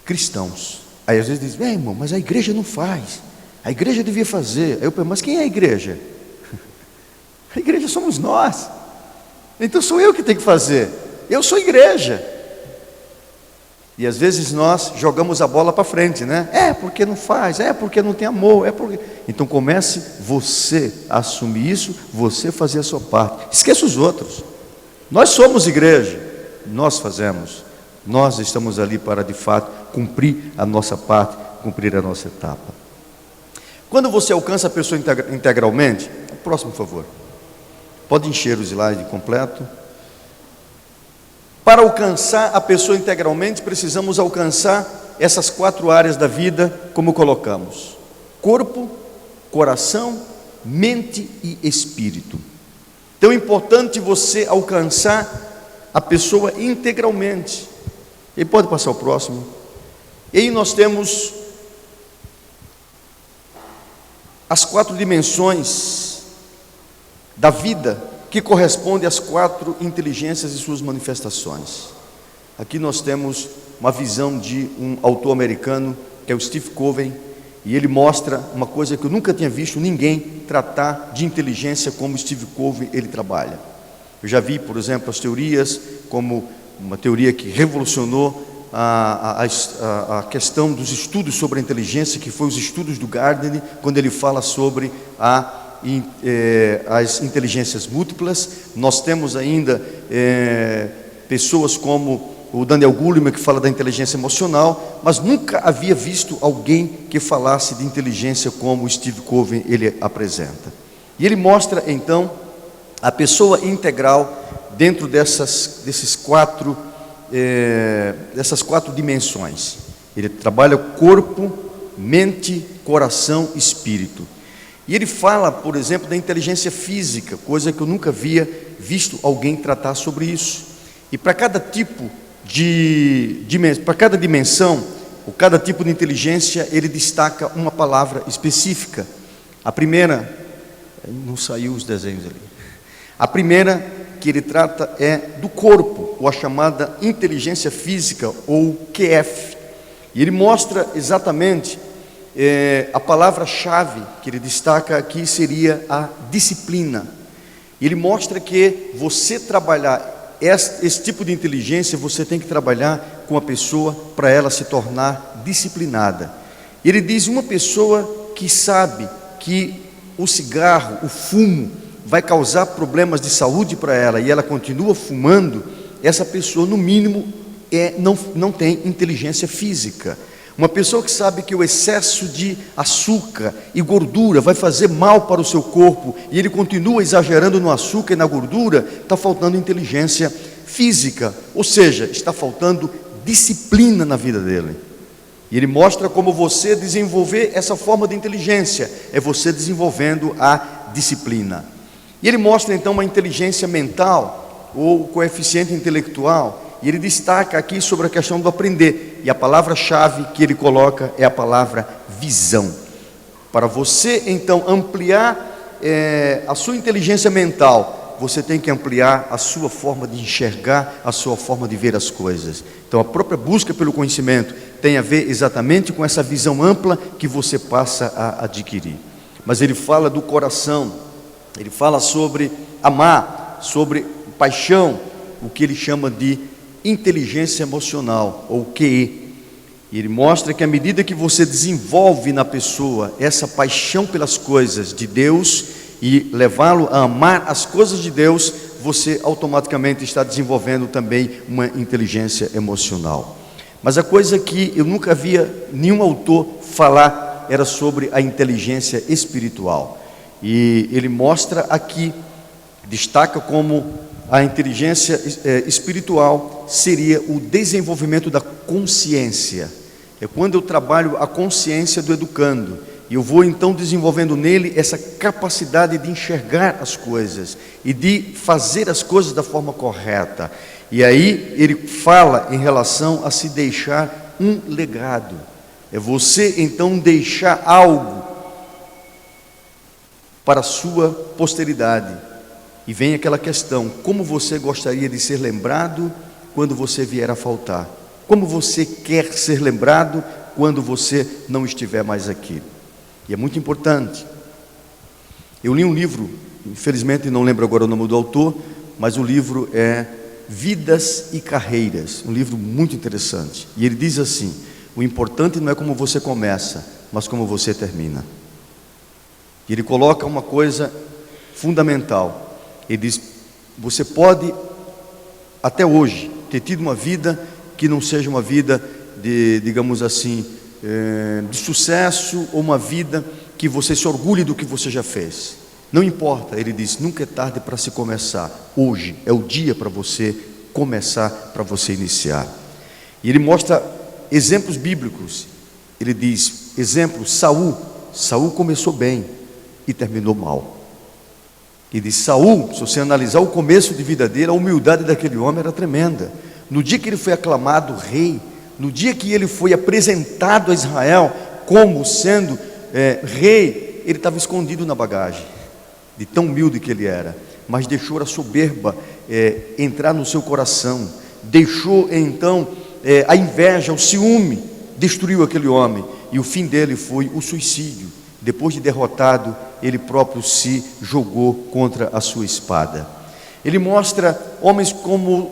cristãos. Aí às vezes diz: irmão, mas a igreja não faz, a igreja devia fazer. Aí eu pergunto: mas quem é a igreja? A igreja somos nós. Então sou eu que tenho que fazer. Eu sou igreja. E às vezes nós jogamos a bola para frente, né? É porque não faz, é porque não tem amor, é porque... Então comece você a assumir isso, você fazer a sua parte. Esqueça os outros. Nós somos igreja, nós fazemos. Nós estamos ali para de fato cumprir a nossa parte, cumprir a nossa etapa. Quando você alcança a pessoa integralmente, próximo, por favor. Pode encher o slide completo. Para alcançar a pessoa integralmente, precisamos alcançar essas 4 áreas da vida, como colocamos: corpo, coração, mente e espírito. Então é importante você alcançar a pessoa integralmente. E pode passar o próximo. E aí nós temos as 4 dimensões da vida, que corresponde às 4 inteligências e suas manifestações. Aqui nós temos uma visão de um autor americano, que é o Steve Covey, e ele mostra uma coisa que eu nunca tinha visto ninguém tratar de inteligência como Steve Covey ele trabalha. Eu já vi, por exemplo, as teorias, como uma teoria que revolucionou a questão dos estudos sobre a inteligência, que foi os estudos do Gardner, quando ele fala sobre as inteligências múltiplas. Nós temos ainda pessoas como o Daniel Goleman, que fala da inteligência emocional, mas nunca havia visto alguém que falasse de inteligência como o Steve Covey ele apresenta. E ele mostra então a pessoa integral dentro dessas 4 dimensões. Ele trabalha corpo, mente, coração, espírito. E ele fala, por exemplo, da inteligência física, coisa que eu nunca havia visto alguém tratar sobre isso. E para cada tipo para cada dimensão, ou cada tipo de inteligência, ele destaca uma palavra específica. A primeira, não saiu os desenhos ali. A primeira que ele trata é do corpo, ou a chamada inteligência física, ou QF. E ele mostra exatamente a palavra-chave que ele destaca aqui seria a disciplina. Ele mostra que você trabalhar esse tipo de inteligência, você tem que trabalhar com a pessoa para ela se tornar disciplinada. Ele diz: uma pessoa que sabe que o cigarro, o fumo, vai causar problemas de saúde para ela e ela continua fumando, essa pessoa, no mínimo, não tem inteligência física. Uma pessoa que sabe que o excesso de açúcar e gordura vai fazer mal para o seu corpo e ele continua exagerando no açúcar e na gordura, está faltando inteligência física, ou seja, está faltando disciplina na vida dele. E ele mostra como você desenvolver essa forma de inteligência, é você desenvolvendo a disciplina. E ele mostra então uma inteligência mental, ou coeficiente intelectual, e ele destaca aqui sobre a questão do aprender, e a palavra-chave que ele coloca é a palavra visão. Para você então ampliar a sua inteligência mental, você tem que ampliar a sua forma de enxergar, a sua forma de ver as coisas. Então a própria busca pelo conhecimento tem a ver exatamente com essa visão ampla que você passa a adquirir. Mas ele fala do coração, ele fala sobre amar, sobre paixão, o que ele chama de inteligência emocional, ou QE. E ele mostra que à medida que você desenvolve na pessoa essa paixão pelas coisas de Deus e levá-lo a amar as coisas de Deus, você automaticamente está desenvolvendo também uma inteligência emocional. Mas a coisa que eu nunca via nenhum autor falar era sobre a inteligência espiritual. E ele mostra aqui, destaca como a inteligência espiritual seria o desenvolvimento da consciência. É quando eu trabalho a consciência do educando, e eu vou então desenvolvendo nele essa capacidade de enxergar as coisas e de fazer as coisas da forma correta. E aí ele fala em relação a se deixar um legado. É você então deixar algo para a sua posteridade. E vem aquela questão: como você gostaria de ser lembrado quando você vier a faltar? Como você quer ser lembrado quando você não estiver mais aqui? E é muito importante. Eu li um livro, infelizmente não lembro agora o nome do autor, mas o livro é Vidas e Carreiras, um livro muito interessante. E ele diz assim: o importante não é como você começa, mas como você termina. E ele coloca uma coisa fundamental. Ele diz: você pode até hoje ter tido uma vida que não seja uma vida de, digamos assim, de sucesso, ou uma vida que você se orgulhe do que você já fez. Não importa, ele diz, nunca é tarde para se começar. Hoje é o dia para você começar, para você iniciar. E ele mostra exemplos bíblicos. Ele diz, exemplo, Saul começou bem e terminou mal. E de Saul, se você analisar o começo de vida dele, a humildade daquele homem era tremenda. No dia que ele foi aclamado rei, no dia que ele foi apresentado a Israel como sendo rei, ele estava escondido na bagagem, de tão humilde que ele era. Mas deixou a soberba entrar no seu coração, deixou então a inveja, o ciúme, destruiu aquele homem, e o fim dele foi o suicídio. Depois de derrotado, ele próprio se jogou contra a sua espada. Ele mostra homens como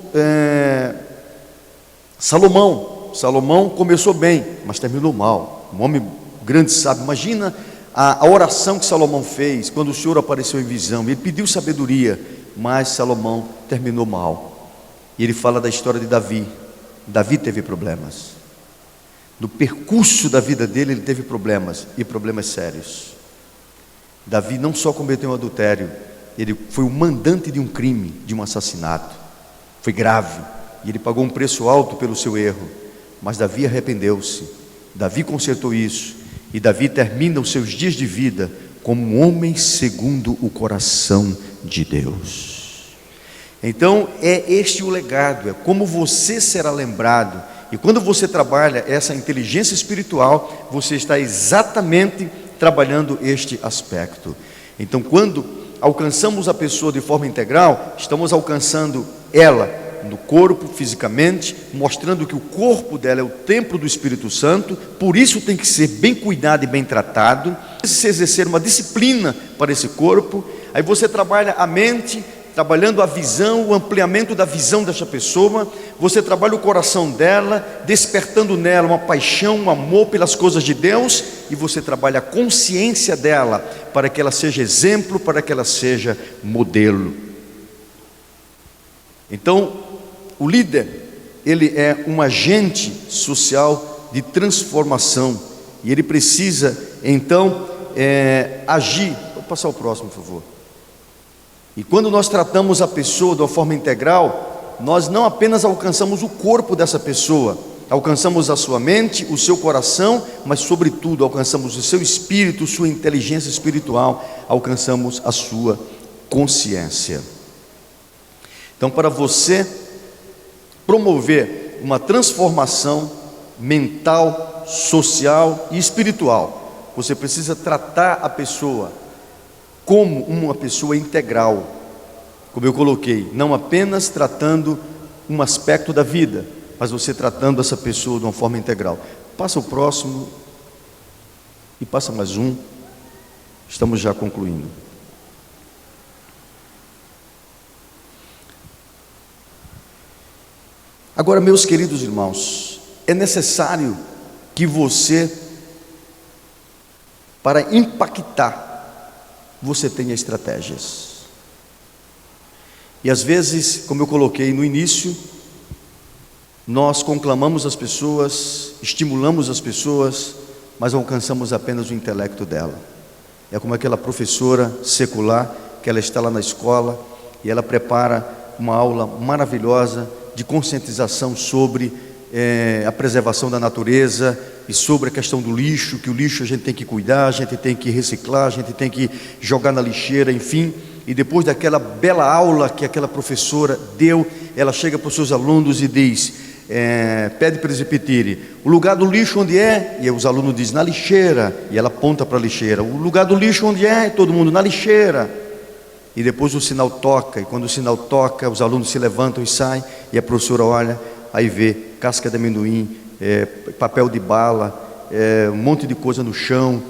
Salomão. Salomão começou bem, mas terminou mal. Um homem grande sábio. Imagina a oração que Salomão fez quando o Senhor apareceu em visão. Ele pediu sabedoria, mas Salomão terminou mal. E ele fala da história de Davi. Davi teve problemas. No percurso da vida dele, ele teve problemas, e problemas sérios. Davi não só cometeu um adultério, ele foi o mandante de um crime, de um assassinato. Foi grave, e ele pagou um preço alto pelo seu erro. Mas Davi arrependeu-se, Davi consertou isso, e Davi termina os seus dias de vida como um homem segundo o coração de Deus. Então é este o legado, é como você será lembrado. E quando você trabalha essa inteligência espiritual, você está exatamente trabalhando este aspecto. Então, quando alcançamos a pessoa de forma integral, estamos alcançando ela no corpo, fisicamente, mostrando que o corpo dela é o templo do Espírito Santo, por isso tem que ser bem cuidado e bem tratado. Se exercer uma disciplina para esse corpo, aí você trabalha a mente, trabalhando a visão, o ampliamento da visão dessa pessoa. Você trabalha o coração dela, despertando nela uma paixão, um amor pelas coisas de Deus, e você trabalha a consciência dela, para que ela seja exemplo, para que ela seja modelo. Então, o líder, ele é um agente social de transformação, e ele precisa, então, agir. Vou passar o próximo, por favor. E quando nós tratamos a pessoa de uma forma integral, nós não apenas alcançamos o corpo dessa pessoa, alcançamos a sua mente, o seu coração, mas sobretudo alcançamos o seu espírito, sua inteligência espiritual, alcançamos a sua consciência. Então, para você promover uma transformação mental, social e espiritual, você precisa tratar a pessoa como uma pessoa integral, como eu coloquei, não apenas tratando um aspecto da vida, mas você tratando essa pessoa de uma forma integral. Passa o próximo e passa mais um. Estamos já concluindo. Agora, meus queridos irmãos, é necessário que você, para impactar, você tenha estratégias. E às vezes, como eu coloquei no início, nós conclamamos as pessoas, estimulamos as pessoas, mas alcançamos apenas o intelecto dela. É como aquela professora secular, que ela está lá na escola, e ela prepara uma aula maravilhosa de conscientização sobre a preservação da natureza, e sobre a questão do lixo, que o lixo a gente tem que cuidar, a gente tem que reciclar, a gente tem que jogar na lixeira, enfim. E depois daquela bela aula que aquela professora deu, ela chega para os seus alunos e diz, pede para eles repetirem, o lugar do lixo onde é? E os alunos dizem, na lixeira, e ela aponta para a lixeira, o lugar do lixo onde é? E todo mundo, na lixeira. E depois o sinal toca, e quando o sinal toca, os alunos se levantam e saem, e a professora olha, aí vê casca de amendoim, papel de bala, um monte de coisa no chão,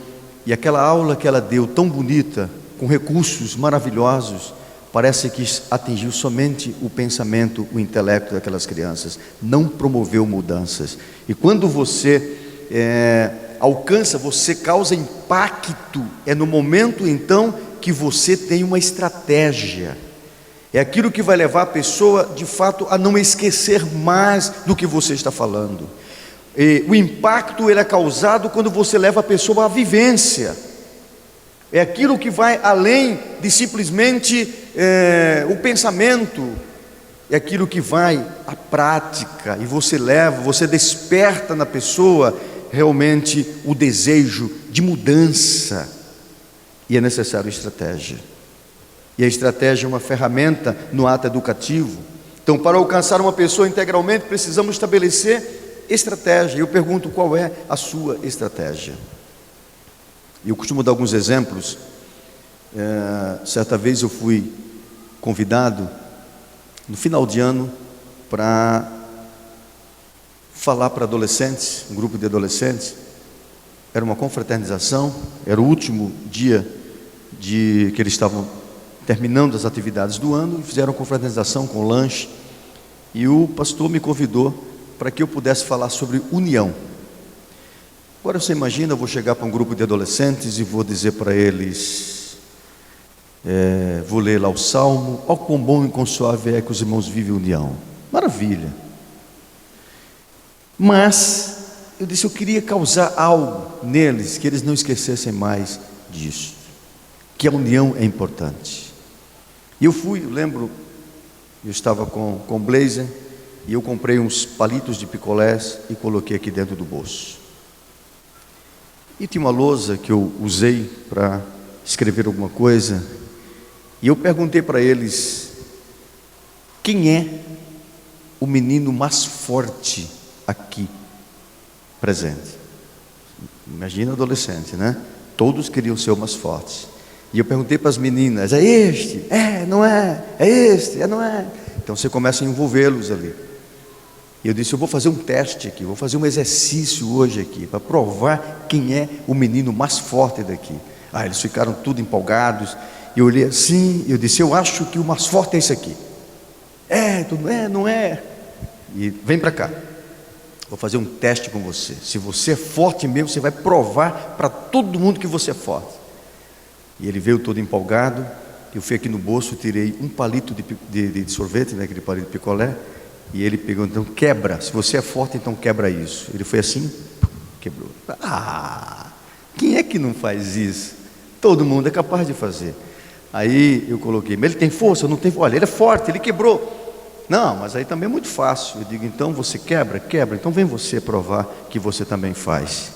e aquela aula que ela deu tão bonita, com recursos maravilhosos, parece que atingiu somente o pensamento, o intelecto daquelas crianças, não promoveu mudanças. E quando você alcança, você causa impacto, é no momento então que você tem uma estratégia. É aquilo que vai levar a pessoa, de fato, a não esquecer mais do que você está falando. E o impacto ele é causado quando você leva a pessoa à vivência. É aquilo que vai além de simplesmente o pensamento. É aquilo que vai à prática. E você leva, você desperta na pessoa realmente o desejo de mudança. E é necessário estratégia. E a estratégia é uma ferramenta no ato educativo. Então, para alcançar uma pessoa integralmente, precisamos estabelecer estratégia. Eu pergunto, qual é a sua estratégia? Eu costumo dar alguns exemplos. Certa vez eu fui convidado, no final de ano, para falar para adolescentes, um grupo de adolescentes. Era uma confraternização, era o último dia que eles estavam terminando as atividades do ano, e fizeram confraternização com lanche, e o pastor me convidou para que eu pudesse falar sobre união. Agora você imagina, eu vou chegar para um grupo de adolescentes e vou dizer para eles, vou ler lá o Salmo, ó quão bom e quão suave é que os irmãos vivem união. Maravilha. Mas eu disse, eu queria causar algo neles, que eles não esquecessem mais disso, que a união é importante. E eu lembro, eu estava com o blazer, e eu comprei uns palitos de picolés e coloquei aqui dentro do bolso. E tinha uma lousa que eu usei para escrever alguma coisa, e eu perguntei para eles, quem é o menino mais forte aqui presente? Imagina adolescente, né? Todos queriam ser o mais forte. E eu perguntei para as meninas, é este? Não é? É este? Não é? Então você começa a envolvê-los ali. E eu disse, eu vou fazer um teste aqui, vou fazer um exercício hoje aqui, para provar quem é o menino mais forte daqui. Eles ficaram tudo empolgados, E eu olhei assim, eu disse: eu acho que o mais forte é esse aqui. Não é. E vem para cá, vou fazer um teste com você. Se você é forte mesmo, você vai provar para todo mundo que você é forte. E ele veio todo empolgado. Eu fui aqui no bolso, tirei um palito de sorvete, né, aquele palito de picolé. E ele pegou: então quebra, se você é forte, então quebra isso. Ele foi assim, quebrou. Quem é que não faz isso? Todo mundo é capaz de fazer. Aí eu coloquei: mas ele tem força? Não tem? Olha, ele é forte, ele quebrou. Não, mas aí também é muito fácil. Eu digo: então você quebra, então vem você provar que você também faz.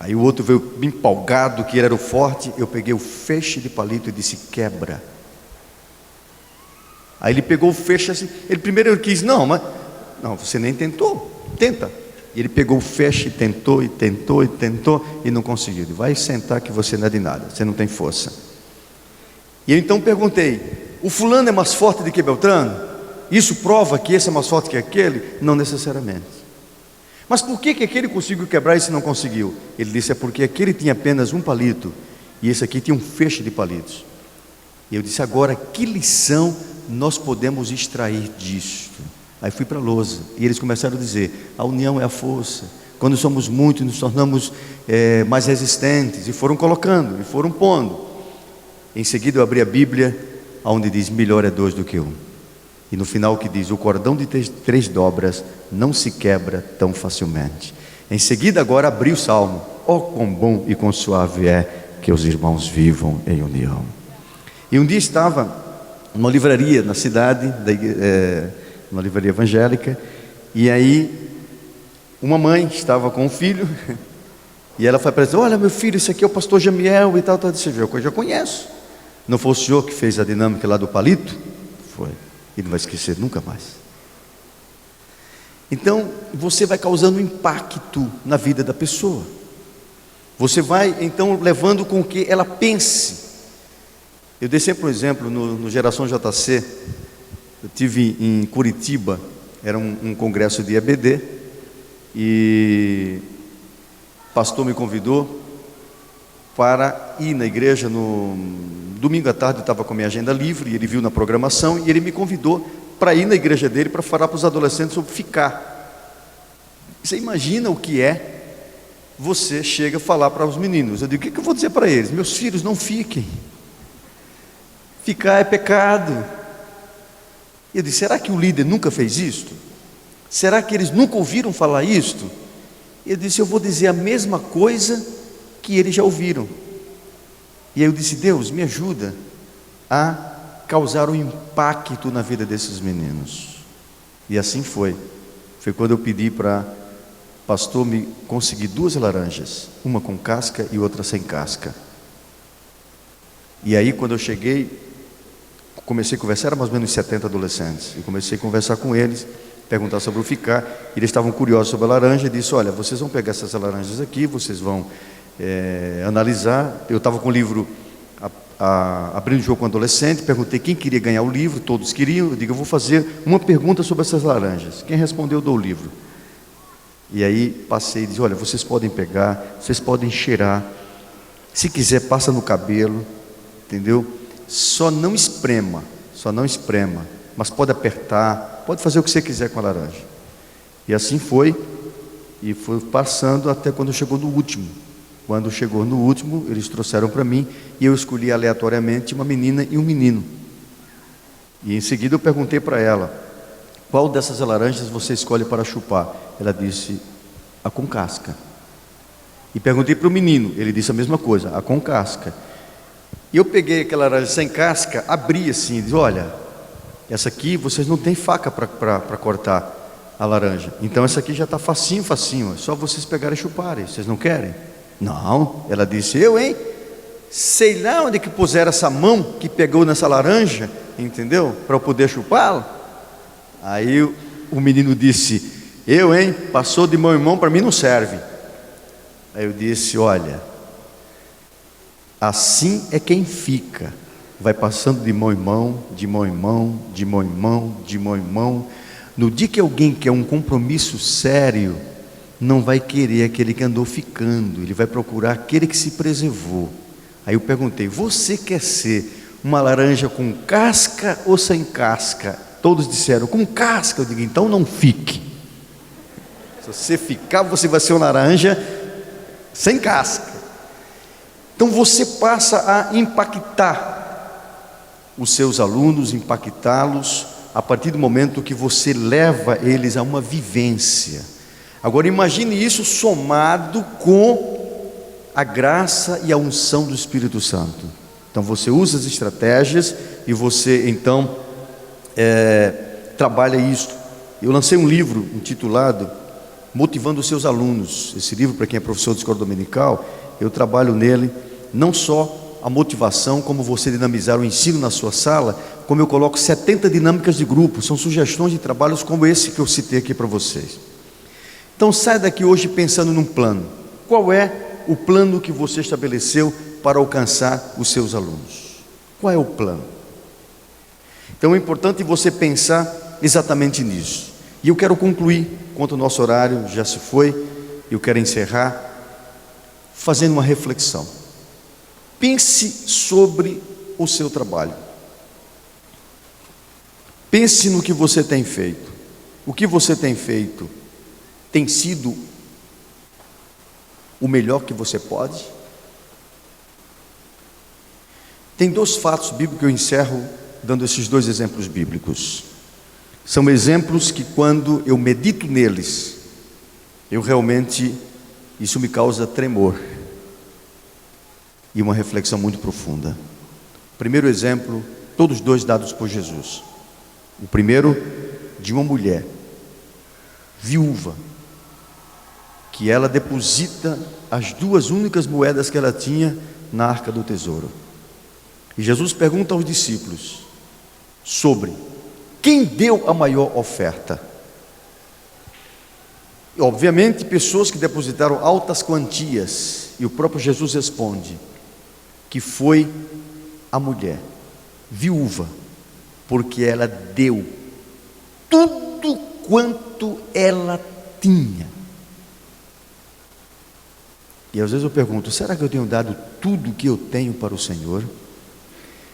Aí o outro veio empolgado, que ele era o forte. Eu peguei o feixe de palito e disse: quebra. Aí ele pegou o feixe assim. Ele primeiro quis: não, você nem tentou, tenta. E ele pegou o feixe e tentou e não conseguiu. Ele: vai sentar que você não é de nada, você não tem força. E eu então perguntei: o fulano é mais forte do que Beltrano? Isso prova que esse é mais forte que aquele? Não necessariamente. Mas por que aquele conseguiu quebrar e esse não conseguiu? Ele disse: é porque aquele tinha apenas um palito e esse aqui tinha um feixe de palitos. E eu disse: agora, que lição nós podemos extrair disto? Aí fui para a lousa e eles começaram a dizer: a união é a força. Quando somos muitos, nos tornamos mais resistentes. E foram colocando, e foram pondo. Em seguida eu abri a Bíblia, onde diz: melhor é dois do que um. E no final que diz: o cordão de três dobras não se quebra tão facilmente. Em seguida agora abri o Salmo: ó quão bom e quão suave é que os irmãos vivam em união. E um dia estava numa livraria na cidade, uma livraria evangélica, e aí uma mãe estava com um filho, e ela foi para dizer: olha meu filho, esse aqui é o pastor Jamiel e tal. Eu disse: eu já conheço. Não foi o senhor que fez a dinâmica lá do palito? Foi. E não vai esquecer nunca mais. Então você vai causando impacto na vida da pessoa. Você vai então levando com que ela pense. Eu dei sempre um exemplo no Geração JC. Eu tive em Curitiba, era um congresso de EBD, e o pastor me convidou para ir na igreja no domingo à tarde. Eu estava com a minha agenda livre, e ele viu na programação, e ele me convidou para ir na igreja dele, para falar para os adolescentes sobre ficar. Você imagina o que é, você chega a falar para os meninos. Eu digo: o que eu vou dizer para eles? Meus filhos, não fiquem, ficar é pecado. Eu disse: será que o líder nunca fez isto? Será que eles nunca ouviram falar isto? Eu disse: eu vou dizer a mesma coisa que eles já ouviram. E aí eu disse: Deus, me ajuda a causar um impacto na vida desses meninos. E assim foi. Foi quando eu pedi para o pastor me conseguir 2 laranjas, uma com casca e outra sem casca. E aí quando eu cheguei, comecei a conversar, eram mais ou menos 70 adolescentes, e comecei a conversar com eles, perguntar sobre o ficar. Eles estavam curiosos sobre a laranja, e disse: olha, vocês vão pegar essas laranjas aqui, vocês vão analisar. Eu estava com o livro abrindo o jogo com o adolescente, perguntei quem queria ganhar o livro, todos queriam. Eu digo: eu vou fazer uma pergunta sobre essas laranjas, quem respondeu eu dou o livro. E aí passei e disse: olha, vocês podem pegar, vocês podem cheirar, se quiser passa no cabelo, entendeu? Só não esprema, mas pode apertar, pode fazer o que você quiser com a laranja. E assim foi, e foi passando até quando chegou no último. Quando chegou no último, eles trouxeram para mim, e eu escolhi aleatoriamente uma menina e um menino. E em seguida eu perguntei para ela: qual dessas laranjas você escolhe para chupar? Ela disse: a com casca. E perguntei para o menino, ele disse a mesma coisa, a com casca. E eu peguei aquela laranja sem casca, abri assim, e disse: olha, essa aqui vocês não têm faca para cortar a laranja, então essa aqui já está facinho, é só vocês pegarem e chuparem. Vocês não querem? Não. Ela disse: eu, hein? Sei lá onde que puseram essa mão que pegou nessa laranja, entendeu? Para eu poder chupá-la. Aí o menino disse: eu, hein? Passou de mão em mão, para mim não serve. Aí eu disse: olha, assim é quem fica, vai passando de mão em mão, de mão em mão, de mão em mão, de mão em mão. No dia que alguém quer um compromisso sério, não vai querer aquele que andou ficando, ele vai procurar aquele que se preservou. Aí eu perguntei: você quer ser uma laranja com casca ou sem casca? Todos disseram, com casca. Eu digo, então não fique. Se você ficar, você vai ser uma laranja sem casca. Então você passa a impactar os seus alunos, impactá-los, a partir do momento que você leva eles a uma vivência. Agora imagine isso somado com a graça e a unção do Espírito Santo. Então você usa as estratégias e você então trabalha isso. Eu lancei um livro intitulado Motivando os Seus Alunos. Esse livro, para quem é professor de escola dominical, eu trabalho nele não só a motivação, como você dinamizar o ensino na sua sala, como eu coloco 70 dinâmicas de grupo, são sugestões de trabalhos como esse que eu citei aqui para vocês. Então sai daqui hoje pensando num plano. Qual é o plano que você estabeleceu para alcançar os seus alunos? Qual é o plano? Então é importante você pensar exatamente nisso. E eu quero concluir, enquanto o nosso horário já se foi, eu quero encerrar fazendo uma reflexão. Pense sobre o seu trabalho. Pense no que você tem feito. O que você tem feito tem sido o melhor que você pode? Tem dois fatos bíblicos que eu encerro dando esses dois exemplos bíblicos. São exemplos que quando eu medito neles, isso me causa tremor e uma reflexão muito profunda. Primeiro exemplo, todos dois dados por Jesus. O primeiro, de uma mulher viúva, que ela deposita as duas únicas moedas que ela tinha na arca do tesouro. E Jesus pergunta aos discípulos sobre quem deu a maior oferta. E, obviamente, pessoas que depositaram altas quantias, e o próprio Jesus responde que foi a mulher viúva, porque ela deu tudo quanto ela tinha. E às vezes eu pergunto, será que eu tenho dado tudo que eu tenho para o Senhor?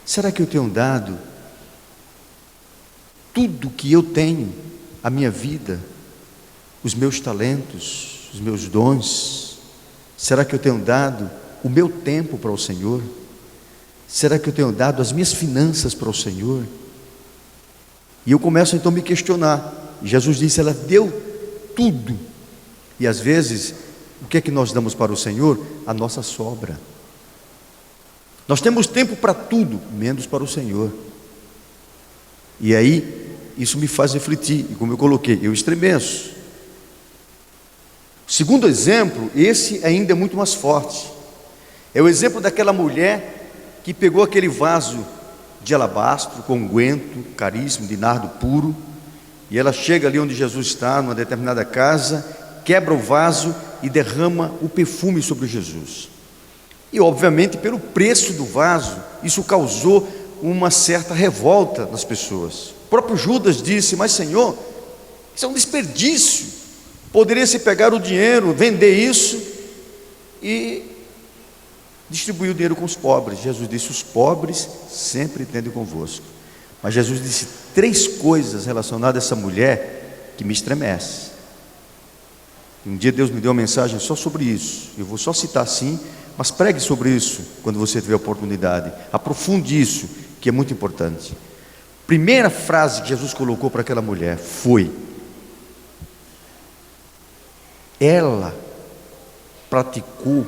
Será que eu tenho dado tudo que eu tenho, a minha vida, os meus talentos, os meus dons? Será que eu tenho dado o meu tempo para o Senhor? Será que eu tenho dado as minhas finanças para o Senhor? E eu começo então a me questionar. Jesus disse, ela deu tudo. E às vezes, o que é que nós damos para o Senhor? A nossa sobra. Nós temos tempo para tudo, menos para o Senhor. E aí, isso me faz refletir, e como eu coloquei, eu estremeço. Segundo exemplo, esse ainda é muito mais forte. É o exemplo daquela mulher que pegou aquele vaso de alabastro, com unguento caríssimo, de nardo puro, e ela chega ali onde Jesus está, numa determinada casa, quebra o vaso e derrama o perfume sobre Jesus. E obviamente pelo preço do vaso, isso causou uma certa revolta nas pessoas. O próprio Judas disse, mas Senhor, isso é um desperdício, poderia-se pegar o dinheiro, vender isso e distribuir o dinheiro com os pobres. Jesus disse, os pobres sempre tendem convosco. Mas Jesus disse 3 coisas relacionadas a essa mulher que me estremece. Um dia Deus me deu uma mensagem só sobre isso, eu vou só citar assim, mas pregue sobre isso quando você tiver oportunidade, aprofunde isso, que é muito importante. Primeira frase que Jesus colocou para aquela mulher foi: ela praticou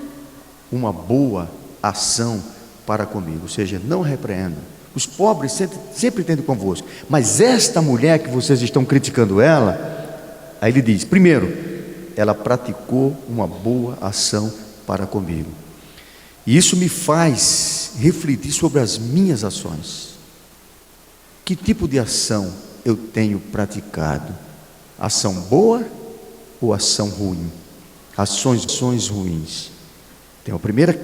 uma boa ação para comigo, ou seja, não repreenda. Os pobres sempre tendem convosco, mas esta mulher que vocês estão criticando ela, aí ele diz, primeiro, ela praticou uma boa ação para comigo. E isso me faz refletir sobre as minhas ações. Que tipo de ação eu tenho praticado? Ação boa ou ação ruim? Ações ruins. Então, a primeira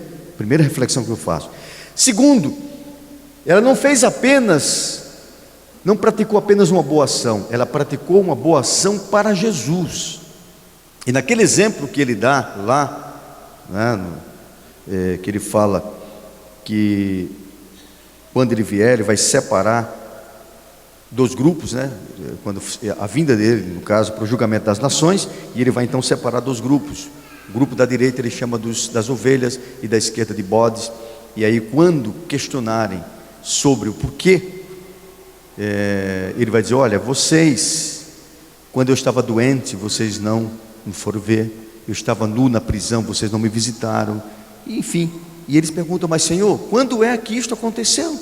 reflexão que eu faço. Segundo, ela não praticou apenas uma boa ação, ela praticou uma boa ação para Jesus. E naquele exemplo que ele dá lá, né, que ele fala que quando ele vier, ele vai separar dos grupos, né? Quando a vinda dele, no caso, para o julgamento das nações, e ele vai então separar dos grupos. O grupo da direita ele chama das ovelhas e da esquerda de bodes. E aí, quando questionarem sobre o porquê, ele vai dizer: olha, vocês, quando eu estava doente, vocês não me foram ver, eu estava nu na prisão, vocês não me visitaram, enfim. E eles perguntam: mas Senhor, quando é que isto aconteceu?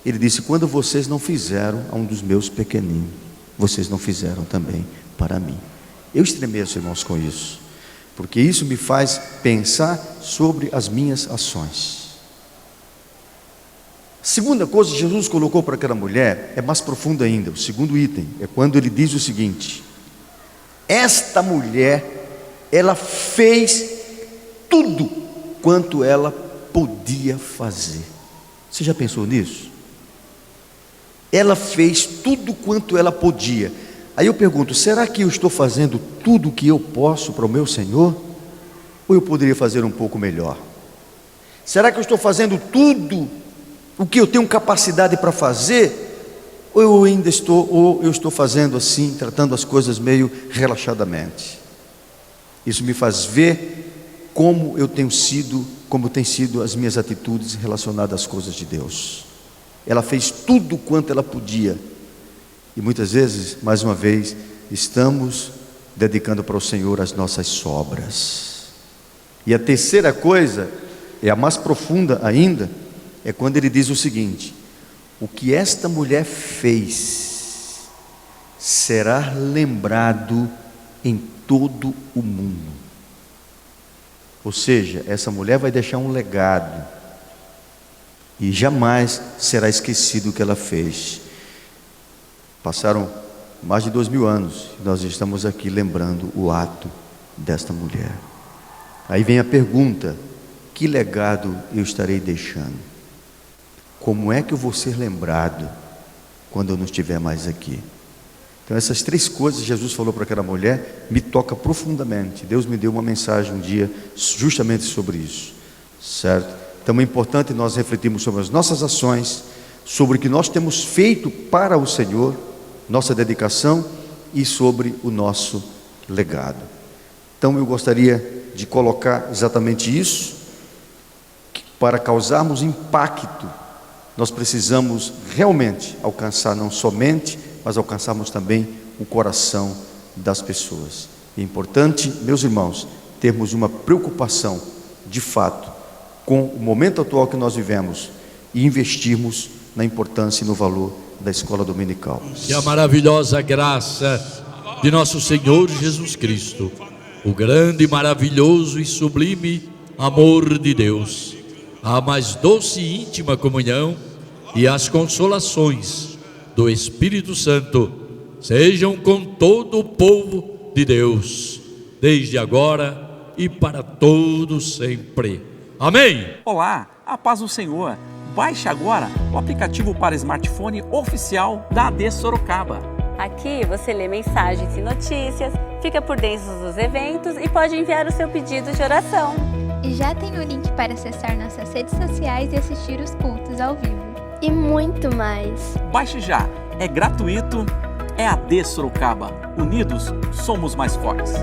Ele disse: quando vocês não fizeram a um dos meus pequeninos, vocês não fizeram também para mim. Eu estremeço, irmãos, com isso, porque isso me faz pensar sobre as minhas ações. A segunda coisa que Jesus colocou para aquela mulher é mais profunda ainda. O segundo item é quando ele diz o seguinte: esta mulher, ela fez tudo quanto ela podia fazer. Você já pensou nisso? Ela fez tudo quanto ela podia. Aí eu pergunto: será que eu estou fazendo tudo o que eu posso para o meu Senhor? Ou eu poderia fazer um pouco melhor? Será que eu estou fazendo tudo o que eu tenho capacidade para fazer? Ou eu estou fazendo assim, tratando as coisas meio relaxadamente? Isso me faz ver como eu tenho sido, como tem sido as minhas atitudes relacionadas às coisas de Deus. Ela fez tudo quanto ela podia, e muitas vezes, mais uma vez, estamos dedicando para o Senhor as nossas sobras. E a terceira coisa, é a mais profunda ainda, é quando ele diz o seguinte: o que esta mulher fez será lembrado em todo o mundo. Ou seja, essa mulher vai deixar um legado, e jamais será esquecido o que ela fez. Passaram mais de 2000 anos, e nós estamos aqui lembrando o ato desta mulher. Aí vem a pergunta: que legado eu estarei deixando? Como é que eu vou ser lembrado quando eu não estiver mais aqui? Então essas três coisas Jesus falou para aquela mulher, me toca profundamente. Deus me deu uma mensagem um dia justamente sobre isso, certo? Então é importante nós refletirmos sobre as nossas ações, sobre o que nós temos feito para o Senhor, nossa dedicação, e sobre o nosso legado. Então eu gostaria de colocar exatamente isso. Para causarmos impacto, nós precisamos realmente alcançar não somente, mas alcançarmos também o coração das pessoas. É importante, meus irmãos, termos uma preocupação de fato com o momento atual que nós vivemos e investirmos na importância e no valor da escola dominical. Que a maravilhosa graça de nosso Senhor Jesus Cristo, o grande, maravilhoso e sublime amor de Deus, a mais doce e íntima comunhão e as consolações do Espírito Santo sejam com todo o povo de Deus, desde agora e para todos sempre. Amém. Olá, a paz do Senhor. Baixe agora o aplicativo para smartphone oficial da AD Sorocaba. Aqui você lê mensagens e notícias, fica por dentro dos eventos e pode enviar o seu pedido de oração. E já tem o link para acessar nossas redes sociais e assistir os cultos ao vivo. E muito mais. Baixe já, é gratuito, é AD Sorocaba. Unidos, somos mais fortes.